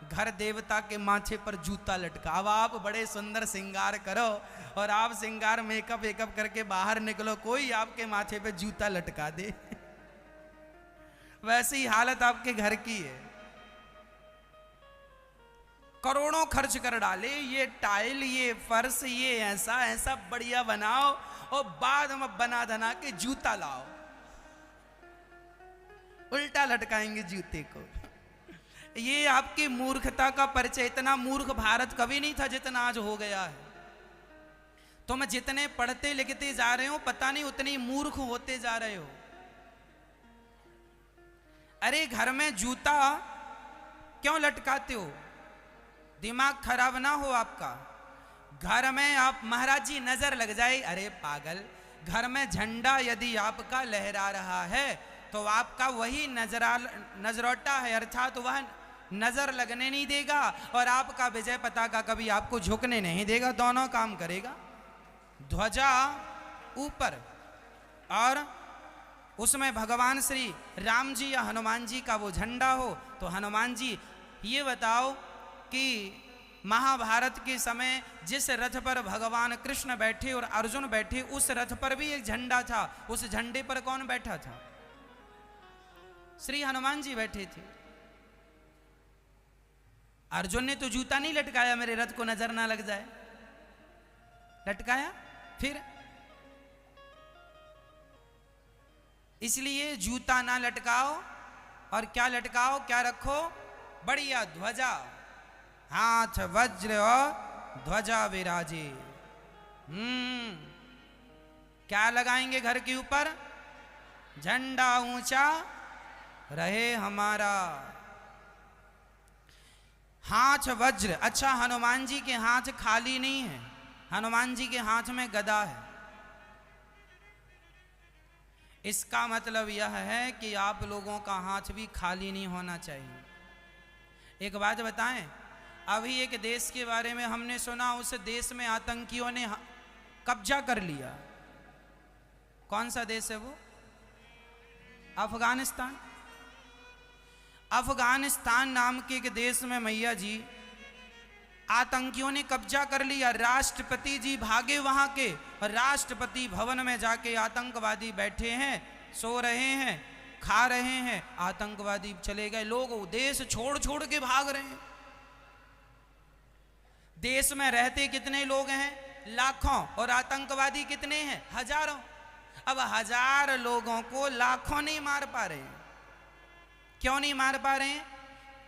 [SPEAKER 1] घर देवता के माथे पर जूता लटका। अब आप बड़े सुंदर श्रृंगार करो और आप श्रृंगार मेकअप वेकअप करके बाहर निकलो, कोई आपके माथे पे जूता लटका दे। वैसी हालत आपके घर की है। करोड़ों खर्च कर डाले, ये टाइल, ये फर्श, ये ऐसा ऐसा बढ़िया बनाओ, और बाद में बना धना के जूता लाओ, उल्टा लटकाएंगे जूते को। ये आपकी मूर्खता का परिचय। इतना मूर्ख भारत कभी नहीं था जितना आज हो गया है। तो मैं जितने पढ़ते लिखते जा रहे हो, पता नहीं उतनी मूर्ख होते जा रहे हो। अरे घर में जूता क्यों लटकाते हो? दिमाग खराब ना हो आपका। घर में आप महाराज जी नजर लग जाए, अरे पागल, घर में झंडा यदि आपका लहरा रहा है तो आपका वही नजरौटा है, अर्थात वह नजर लगने नहीं देगा और आपका विजय पताका कभी आपको झुकने नहीं देगा। दोनों काम करेगा। ध्वजा ऊपर और उसमें भगवान श्री राम जी या हनुमान जी का वो झंडा हो। तो हनुमान जी ये बताओ कि महाभारत के समय जिस रथ पर भगवान कृष्ण बैठे और अर्जुन बैठे, उस रथ पर भी एक झंडा था। उस झंडे पर कौन बैठा था? श्री हनुमान जी बैठे थे। अर्जुन ने तो जूता नहीं लटकाया मेरे रथ को नजर ना लग जाए, लटकाया फिर। इसलिए जूता ना लटकाओ, और क्या लटकाओ, क्या रखो? बढ़िया ध्वजा, हाथ वज्र और ध्वजा विराजे। क्या लगाएंगे घर के ऊपर? झंडा ऊंचा रहे हमारा। हाथ वज्र। अच्छा, हनुमान जी के हाथ खाली नहीं है, हनुमान जी के हाथ में गदा है। इसका मतलब यह है कि आप लोगों का हाथ भी खाली नहीं होना चाहिए। एक बात बताएं, अभी एक देश के बारे में हमने सुना, उस देश में आतंकियों ने कब्जा कर लिया। कौन सा देश है वो? अफगानिस्तान। अफगानिस्तान नाम के एक देश में मैया जी आतंकियों ने कब्जा कर लिया। राष्ट्रपति जी भागे वहां के, और राष्ट्रपति भवन में जाके आतंकवादी बैठे हैं, सो रहे हैं, खा रहे हैं, आतंकवादी चले गए। लोग देश छोड़ छोड़ के भाग रहे हैं। देश में रहते कितने लोग हैं? लाखों, और आतंकवादी कितने हैं? हजारों। अब 1000 लोगों को लाखों नहीं मार पा रहे हैं। क्यों नहीं मार पा रहे हैं?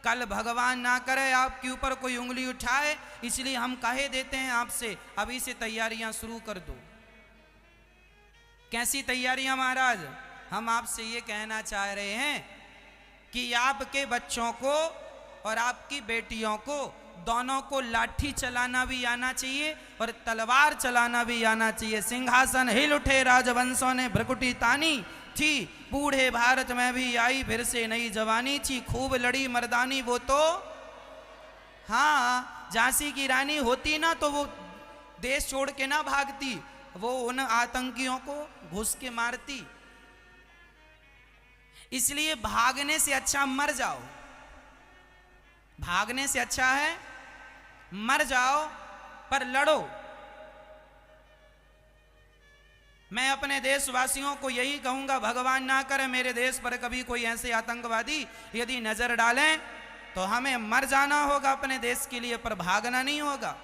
[SPEAKER 1] कल भगवान ना करे आपके ऊपर कोई उंगली उठाए, इसलिए हम कहे देते हैं आपसे, अभी से तैयारियां शुरू कर दो। कैसी तैयारियां महाराज? हम आपसे ये कहना चाह रहे हैं कि आपके बच्चों को और आपकी बेटियों को, दोनों को लाठी चलाना भी आना चाहिए और तलवार चलाना भी आना चाहिए। सिंहासन हिल उठे राजवंशों ने भ्रकुटी तानी थी, बूढ़े भारत में भी आई फिर से नई जवानी थी, खूब लड़ी मर्दानी वो तो। हाँ, झांसी की रानी होती ना तो वो देश छोड़ के ना भागती, वो उन आतंकियों को घुस के मारती। इसलिए भागने से अच्छा मर जाओ, भागने से अच्छा है मर जाओ, पर लड़ो। मैं अपने देशवासियों को यही कहूंगा, भगवान ना करे मेरे देश पर कभी कोई ऐसे आतंकवादी यदि नजर डालें तो हमें मर जाना होगा अपने देश के लिए, पर भागना नहीं होगा।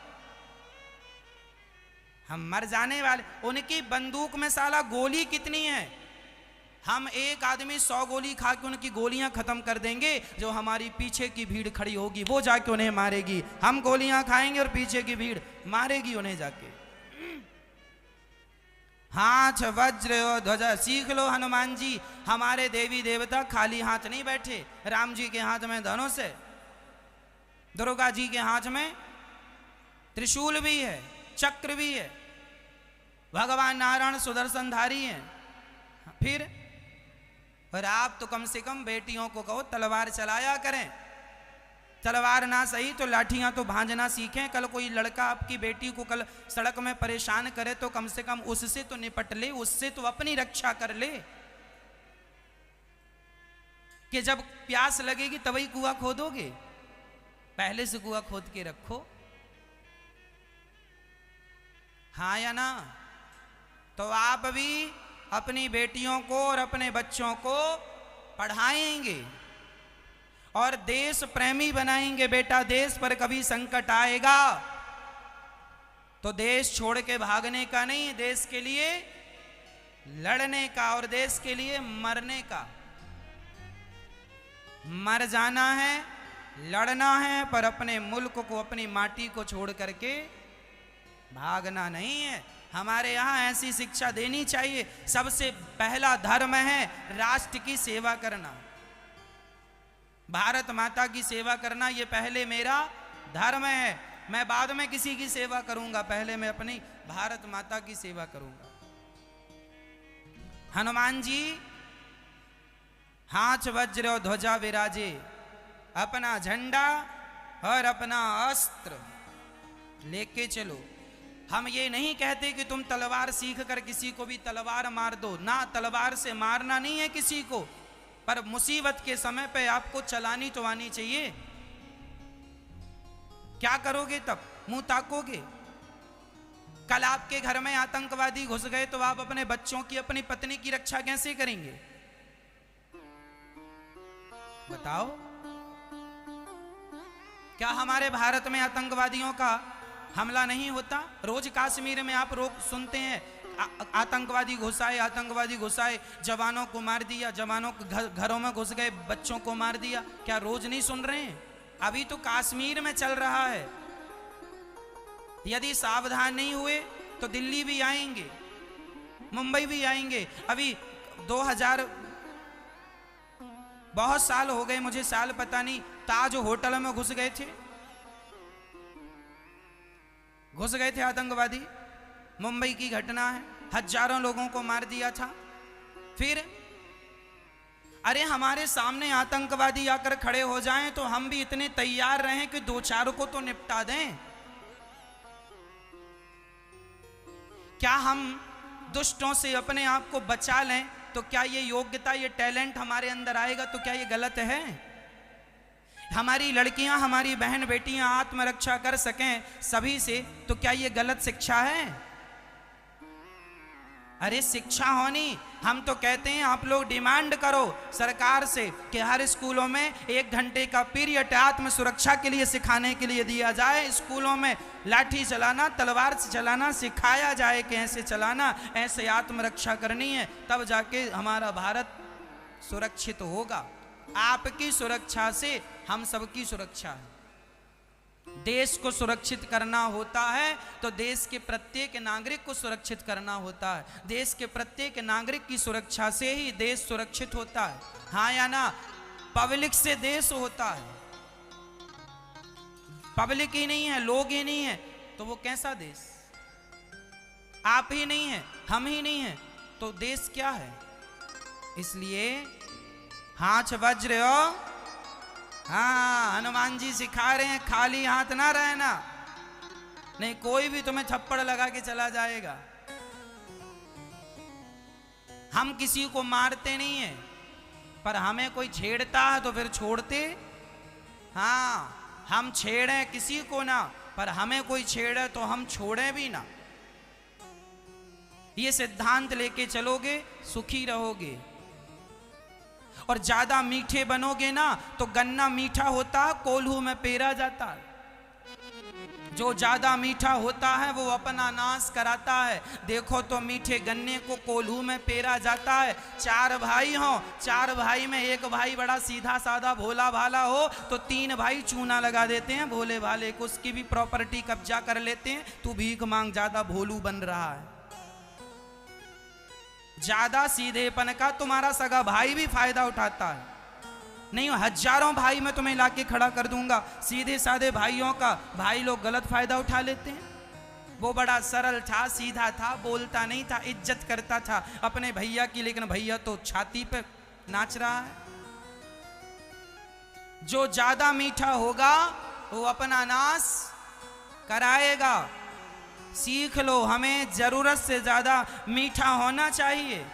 [SPEAKER 1] हम मर जाने वाले। उनकी बंदूक में साला गोली कितनी है, हम एक आदमी 100 गोली खा के उनकी गोलियां खत्म कर देंगे, जो हमारी पीछे की भीड़ खड़ी होगी वो जाके उन्हें मारेगी। हम गोलियां खाएंगे और पीछे की भीड़ मारेगी उन्हें जाके। हाथ वज्र और ध्वजा सीख लो हनुमान जी। हमारे देवी देवता खाली हाथ नहीं बैठे। राम जी के हाथ में धनुष है, दुर्गा जी के हाथ में त्रिशूल भी है, चक्र भी है, भगवान नारायण सुदर्शनधारी हैं। फिर और आप तो कम से कम बेटियों को कहो तलवार चलाया करें, तलवार ना सही तो लाठियां तो भांजना सीखें। कल कोई लड़का आपकी बेटी को कल सड़क में परेशान करे तो कम से कम उससे तो निपट ले, उससे तो अपनी रक्षा कर ले, कि जब प्यास लगेगी तभी कुआं खोदोगे, पहले से कुआं खोद के रखो। हाँ या ना? तो आप भी अपनी बेटियों को और अपने बच्चों को पढ़ाएंगे और देश प्रेमी बनाएंगे। बेटा देश पर कभी संकट आएगा तो देश छोड़ के भागने का नहीं, देश के लिए लड़ने का और देश के लिए मरने का। मर जाना है, लड़ना है, पर अपने मुल्क को अपनी माटी को छोड़ करके भागना नहीं है। हमारे यहाँ ऐसी शिक्षा देनी चाहिए। सबसे पहला धर्म है राष्ट्र की सेवा करना, भारत माता की सेवा करना, ये पहले मेरा धर्म है। मैं बाद में किसी की सेवा करूंगा, पहले मैं अपनी भारत माता की सेवा करूंगा। हनुमान जी हाथ वज्र और ध्वजा विराजे, अपना झंडा और अपना अस्त्र लेके चलो। हम ये नहीं कहते कि तुम तलवार सीख कर किसी को भी तलवार मार दो ना, तलवार से मारना नहीं है किसी को, पर मुसीबत के समय पे आपको चलानी तो आनी चाहिए। क्या करोगे तब? मुंह ताकोगे? कल आपके घर में आतंकवादी घुस गए तो आप अपने बच्चों की, अपनी पत्नी की रक्षा कैसे करेंगे? बताओ। क्या हमारे भारत में आतंकवादियों का हमला नहीं होता? रोज कश्मीर में आप रोग सुनते हैं, आतंकवादी घुसाए, आतंकवादी घुसाए, जवानों को मार दिया, जवानों को घरों में घुस गए, बच्चों को मार दिया। क्या रोज नहीं सुन रहे हैं? अभी तो कश्मीर में चल रहा है। यदि सावधान नहीं हुए तो दिल्ली भी आएंगे, मुंबई भी आएंगे। अभी 2000 बहुत साल हो गए, मुझे साल पता नहीं, ताज होटल में घुस गए थे आतंकवादी। मुंबई की घटना है, हजारों लोगों को मार दिया था। फिर अरे हमारे सामने आतंकवादी आकर खड़े हो जाएं तो हम भी इतने तैयार रहें कि 2-4 को तो निपटा दें। क्या हम दुष्टों से अपने आप को बचा लें तो क्या ये योग्यता, ये टैलेंट हमारे अंदर आएगा? तो क्या ये गलत है? हमारी लड़कियां, हमारी बहन बेटियां आत्मरक्षा कर सकें सभी से, तो क्या ये गलत शिक्षा है? अरे शिक्षा होनी, हम तो कहते हैं आप लोग डिमांड करो सरकार से कि हर स्कूलों में 1 घंटे का पीरियड आत्म सुरक्षा के लिए सिखाने के लिए दिया जाए। स्कूलों में लाठी चलाना, तलवार से चलाना सिखाया जाए कि ऐसे चलाना, ऐसे आत्मरक्षा करनी है, तब जाके हमारा भारत सुरक्षित होगा। आपकी सुरक्षा से हम सबकी सुरक्षा है। देश को सुरक्षित करना होता है तो देश के प्रत्येक नागरिक को सुरक्षित करना होता है। देश के प्रत्येक नागरिक की सुरक्षा से ही देश सुरक्षित होता है। हाँ या ना? पब्लिक से देश होता है। पब्लिक ही नहीं है, लोग ही नहीं है, तो वो कैसा देश? आप ही नहीं है, हम ही नहीं है, तो देश क्या है? इसलिए हाथ वज्र हाँ, हनुमान जी सिखा रहे हैं खाली हाथ ना रहना, नहीं कोई भी तुम्हें थप्पड़ लगा के चला जाएगा। हम किसी को मारते नहीं है, पर हमें कोई छेड़ता है तो फिर छोड़ते। हाँ, हम छेड़े किसी को ना, पर हमें कोई छेड़े तो हम छोड़े भी ना। ये सिद्धांत लेके चलोगे सुखी रहोगे। और ज्यादा मीठे बनोगे ना तो गन्ना मीठा होता है, कोल्हू में पेरा जाता है। जो ज्यादा मीठा होता है वो अपना नाश कराता है। देखो तो मीठे गन्ने को कोल्हू में पेरा जाता है। चार भाई हो, चार भाई में एक भाई बड़ा सीधा साधा भोला भाला हो तो तीन भाई चूना लगा देते हैं भोले भाले को, उसकी भी प्रॉपर्टी कब्जा कर लेते हैं। तू भीख मांग ज्यादा भोलू बन रहा है। ज्यादा सीधेपन का तुम्हारा सगा भाई भी फायदा उठाता है। नहीं, हजारों भाई मैं तुम्हें लाके खड़ा कर दूंगा, सीधे साधे भाइयों का भाई लोग गलत फायदा उठा लेते हैं। वो बड़ा सरल था, सीधा था, बोलता नहीं था, इज्जत करता था अपने भैया की, लेकिन भैया तो छाती पे नाच रहा है। जो ज्यादा मीठा होगा वो अपना नाश कराएगा। सीख लो, हमें जरूरत से ज्यादा मीठा होना चाहिए।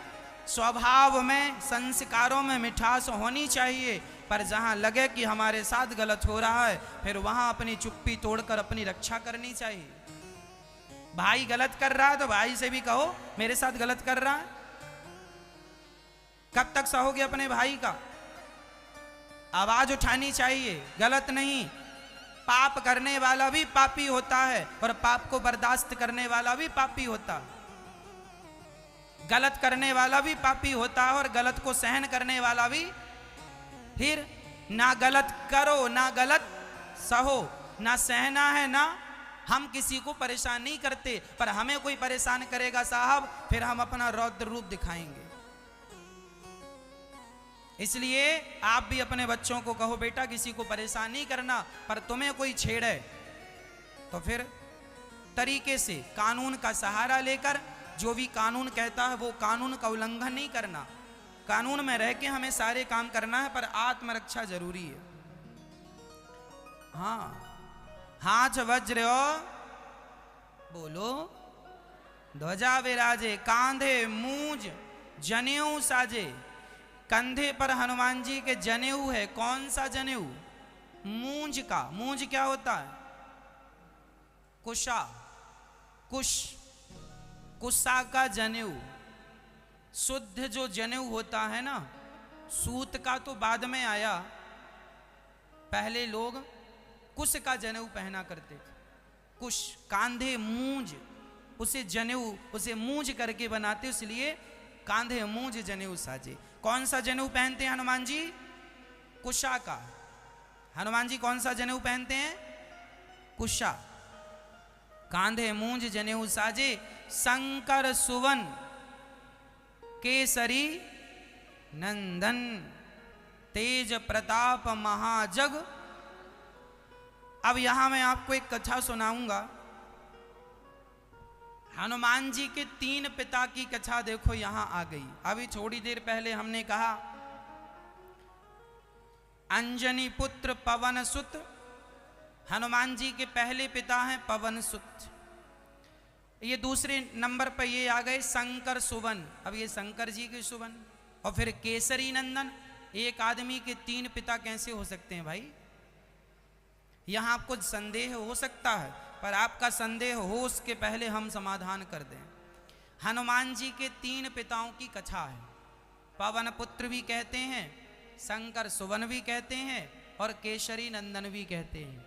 [SPEAKER 1] स्वभाव में, संस्कारों में मिठास होनी चाहिए, पर जहां लगे कि हमारे साथ गलत हो रहा है फिर वहां अपनी चुप्पी तोड़कर अपनी रक्षा करनी चाहिए। भाई गलत कर रहा है तो भाई से भी कहो मेरे साथ गलत कर रहा है। कब तक सहोगे अपने भाई का? आवाज उठानी चाहिए, गलत नहीं। पाप करने वाला भी पापी होता है और पाप को बर्दाश्त करने वाला भी पापी होता है। गलत करने वाला भी पापी होता है और गलत को सहन करने वाला भी। फिर ना गलत करो, ना गलत सहो, ना सहना है ना। हम किसी को परेशान नहीं करते, पर हमें कोई परेशान करेगा साहब फिर हम अपना रौद्र रूप दिखाएंगे। इसलिए आप भी अपने बच्चों को कहो बेटा किसी को परेशान नहीं करना, पर तुम्हें कोई छेड़े तो फिर तरीके से कानून का सहारा लेकर जो भी कानून कहता है वो कानून का उल्लंघन नहीं करना। कानून में रह के हमें सारे काम करना है, पर आत्मरक्षा जरूरी है। हाँ, हाथ वज्र बोलो ध्वजा विराजे, कांधे मूंज जनेऊ साजे। कंधे पर हनुमान जी के जनेऊ है। कौन सा जनेऊ? मूंज का। मूंज क्या होता है? कुशा, कुश, कुशा का जनेऊ। शुद्ध जो जनेऊ होता है ना, सूत का तो बाद में आया, पहले लोग कुश का जनेऊ पहना करते थे। कुश, कांधे मूंज, उसे जनेऊ, उसे मूंज करके बनाते, इसलिए कांधे मूंज जनेऊ साजे। कौन सा जनेऊ पहनते हैं हनुमान जी? कुशा का। हनुमान जी कौन सा जनेऊ पहनते हैं? कुशा। कांधे मूंज जनेऊ साजे, शंकर सुवन केसरी नंदन, तेज प्रताप महाजग। अब यहां मैं आपको एक कथा सुनाऊंगा। हनुमान जी के तीन पिता की कथा देखो यहां आ गई। अभी थोड़ी देर पहले हमने कहा अंजनी पुत्र पवन सुत। हनुमान जी के पहले पिता हैं पवन सुत। ये दूसरे नंबर पर ये आ गए शंकर सुवन। अब ये शंकर जी के सुवन। और फिर केसरी नंदन। एक आदमी के तीन पिता कैसे हो सकते हैं भाई? यहां आपको संदेह हो सकता है, पर आपका संदेह हो उसके पहले हम समाधान कर दें। हनुमान जी के तीन पिताओं की कथा है। पवन पुत्र भी कहते हैं, शंकर सुवन भी कहते हैं और केसरी नंदन भी कहते हैं।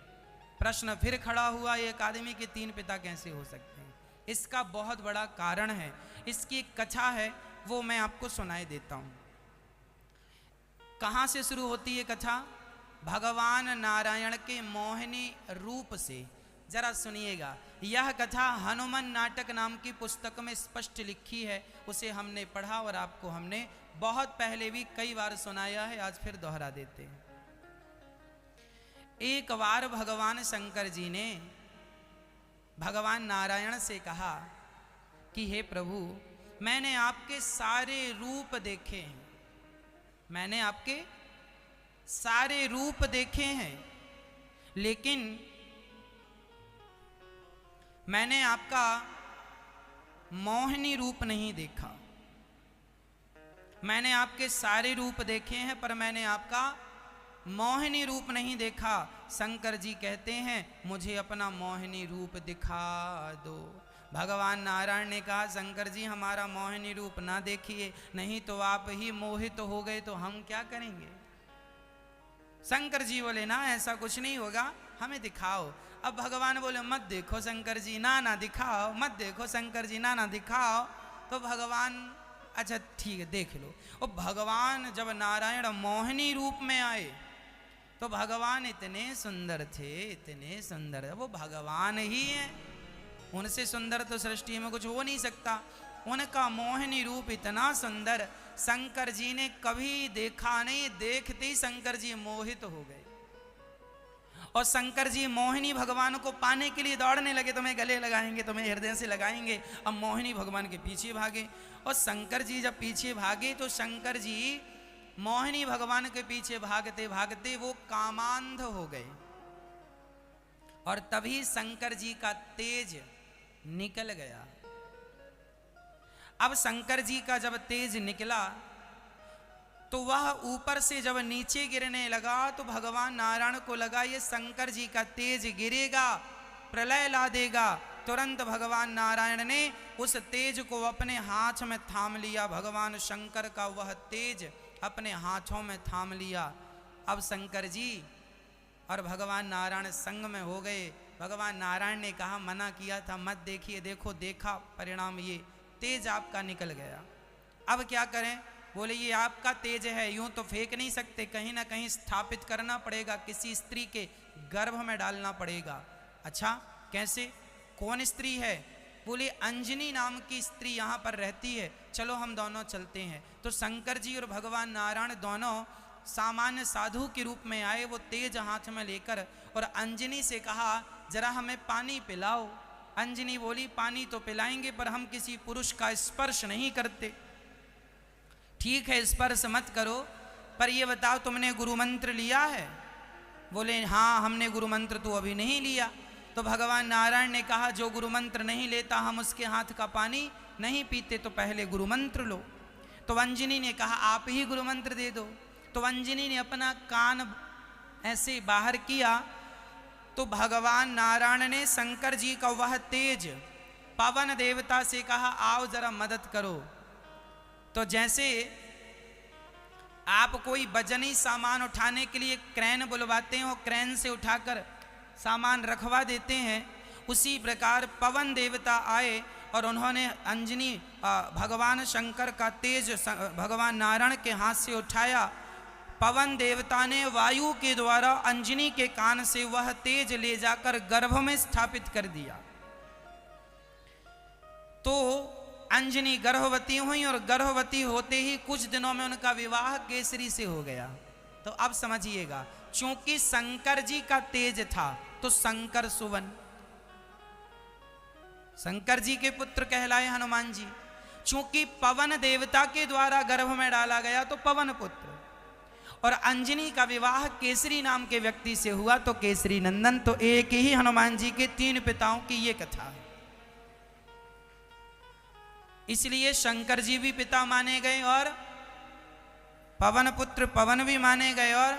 [SPEAKER 1] प्रश्न फिर खड़ा हुआ, एक आदमी के तीन पिता कैसे हो सकते हैं? इसका बहुत बड़ा कारण है। इसकी एक कथा है, वो मैं आपको सुनाई देता हूं। कहां से शुरू होती है कथा? भगवान नारायण के मोहिनी रूप से। जरा सुनिएगा, यह कथा हनुमान नाटक नाम की पुस्तक में स्पष्ट लिखी है। उसे हमने पढ़ा और आपको हमने बहुत पहले भी कई बार सुनाया है, आज फिर दोहरा देते हैं। एक बार भगवान शंकर जी ने भगवान नारायण से कहा कि हे प्रभु, मैंने आपके सारे रूप देखे हैं। मैंने आपके सारे रूप देखे हैं, लेकिन मैंने आपका मोहिनी रूप नहीं देखा। मैंने आपके सारे रूप देखे हैं, पर मैंने आपका मोहिनी रूप नहीं देखा। शंकर जी कहते हैं मुझे अपना मोहिनी रूप दिखा दो। भगवान नारायण ने कहा शंकर जी हमारा मोहिनी रूप ना देखिए, नहीं तो आप ही मोहित हो गए तो हम क्या करेंगे। शंकर जी बोले ना ऐसा कुछ नहीं होगा, हमें दिखाओ। अब भगवान बोले मत देखो शंकर जी, ना ना दिखाओ, मत देखो शंकर जी, ना ना दिखाओ। तो भगवान अच्छा ठीक है देख लो। और भगवान जब नारायण मोहिनी रूप में आए तो भगवान इतने सुंदर थे, इतने सुंदर, वो भगवान ही हैं, उनसे सुंदर तो सृष्टि में कुछ हो नहीं सकता। उनका मोहिनी रूप इतना सुंदर शंकर जी ने कभी देखा नहीं, देखते ही शंकर जी मोहित हो गए। और शंकर जी मोहिनी भगवान को पाने के लिए दौड़ने लगे, तुम्हें गले लगाएंगे, तुम्हें हृदय से लगाएंगे। अब मोहिनी भगवान के पीछे भागे, और शंकर जी जब पीछे भागे तो शंकर जी मोहिनी भगवान के पीछे भागते भागते वो कामांध हो गए। और तभी शंकर जी का तेज निकल गया। अब शंकर जी का जब तेज निकला तो वह ऊपर से जब नीचे गिरने लगा तो भगवान नारायण को लगा ये शंकर जी का तेज गिरेगा, प्रलय ला देगा। तुरंत भगवान नारायण ने उस तेज को अपने हाथ में थाम लिया। भगवान शंकर का वह तेज अपने हाथों में थाम लिया। अब शंकर जी और भगवान नारायण संग में हो गए। भगवान नारायण ने कहा मना किया था मत देखिए, देखो देखा, परिणाम ये तेज आपका निकल गया। अब क्या करें? बोले ये आपका तेज है, यूं तो फेंक नहीं सकते, कहीं ना कहीं स्थापित करना पड़ेगा, किसी स्त्री के गर्भ में डालना पड़ेगा। अच्छा कैसे, कौन स्त्री है? बोले अंजनी नाम की स्त्री यहाँ पर रहती है, चलो हम दोनों चलते हैं। तो शंकर जी और भगवान नारायण दोनों सामान्य साधु के रूप में आए, वो तेज हाथ में लेकर, और अंजनी से कहा जरा हमें पानी पिलाओ। अंजनी बोली पानी तो पिलाएंगे पर हम किसी पुरुष का स्पर्श नहीं करते। ठीक है स्पर्श मत करो, पर ये बताओ तुमने गुरु मंत्र लिया है? बोले हाँ हमने गुरु मंत्र तो अभी नहीं लिया। तो भगवान नारायण ने कहा जो गुरु मंत्र नहीं लेता हम उसके हाथ का पानी नहीं पीते, तो पहले गुरु मंत्र लो। तो अंजनी ने कहा आप ही गुरु मंत्र दे दो। तो अंजनी ने अपना कान ऐसे बाहर किया तो भगवान नारायण ने शंकर जी का वह तेज पवन देवता से कहा आओ जरा मदद करो। तो जैसे आप कोई वजनी सामान उठाने के लिए क्रेन बुलवाते हैं और क्रेन से उठाकर सामान रखवा देते हैं, उसी प्रकार पवन देवता आए और उन्होंने अंजनी भगवान शंकर का तेज भगवान नारायण के हाथ से उठाया। पवन देवता ने वायु के द्वारा अंजनी के कान से वह तेज ले जाकर गर्भ में स्थापित कर दिया। तो अंजनी गर्भवती हुई और गर्भवती होते ही कुछ दिनों में उनका विवाह केसरी से हो गया। तो अब समझिएगा, चूंकि शंकर जी का तेज था तो शंकर सुवन, शंकर जी के पुत्र कहलाए हनुमान जी। चूंकि पवन देवता के द्वारा गर्भ में डाला गया तो पवन पुत्र, और अंजनी का विवाह केसरी नाम के व्यक्ति से हुआ तो केसरी नंदन। तो एक ही हनुमान जी के तीन पिताओं की ये कथा है। इसलिए शंकर जी भी पिता माने गए और पवन पुत्र पवन भी माने गए और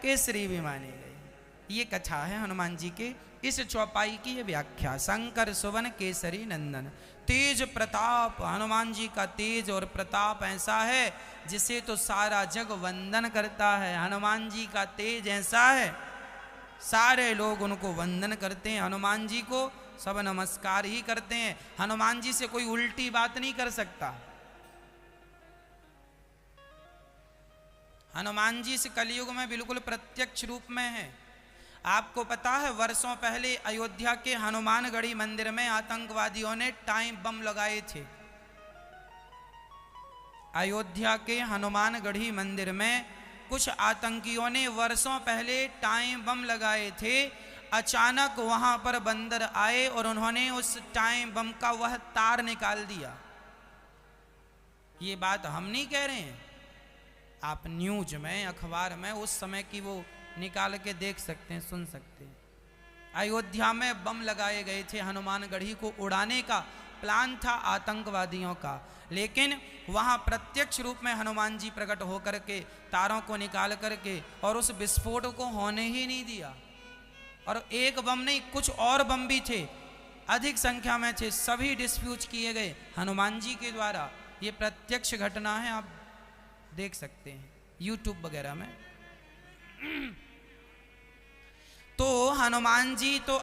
[SPEAKER 1] केसरी भी माने गए। ये कथा है हनुमान जी के इस चौपाई की ये व्याख्या। शंकर सुवन केसरी नंदन, तेज प्रताप, हनुमान जी का तेज और प्रताप ऐसा है जिसे तो सारा जग वंदन करता है। हनुमान जी का तेज ऐसा है सारे लोग उनको वंदन करते हैं, हनुमान जी को सब नमस्कार ही करते हैं। हनुमान जी से कोई उल्टी बात नहीं कर सकता। हनुमान जी से कलयुग में बिल्कुल प्रत्यक्ष रूप में है। आपको पता है वर्षों पहले अयोध्या के हनुमानगढ़ी मंदिर में आतंकवादियों ने टाइम बम लगाए थे। अयोध्या के हनुमानगढ़ी मंदिर में कुछ आतंकियों ने वर्षों पहले टाइम बम लगाए थे। अचानक वहां पर बंदर आए और उन्होंने उस टाइम बम का वह तार निकाल दिया। ये बात हम नहीं कह रहे हैं, आप न्यूज में, अखबार में उस समय की वो निकाल के देख सकते हैं, सुन सकते हैं। अयोध्या में बम लगाए गए थे, हनुमानगढ़ी को उड़ाने का प्लान था आतंकवादियों का, लेकिन वहां प्रत्यक्ष रूप में हनुमान जी प्रकट होकर के तारों को निकाल करके और उस विस्फोट को होने ही नहीं दिया। और एक बम नहीं, कुछ और बम भी थे, अधिक संख्या में थे, सभी डिस्फ्यूज किए गए हनुमान जी के द्वारा। ये प्रत्यक्ष घटना है, आप देख सकते हैं यूट्यूब वगैरह में। तो हनुमान जी तो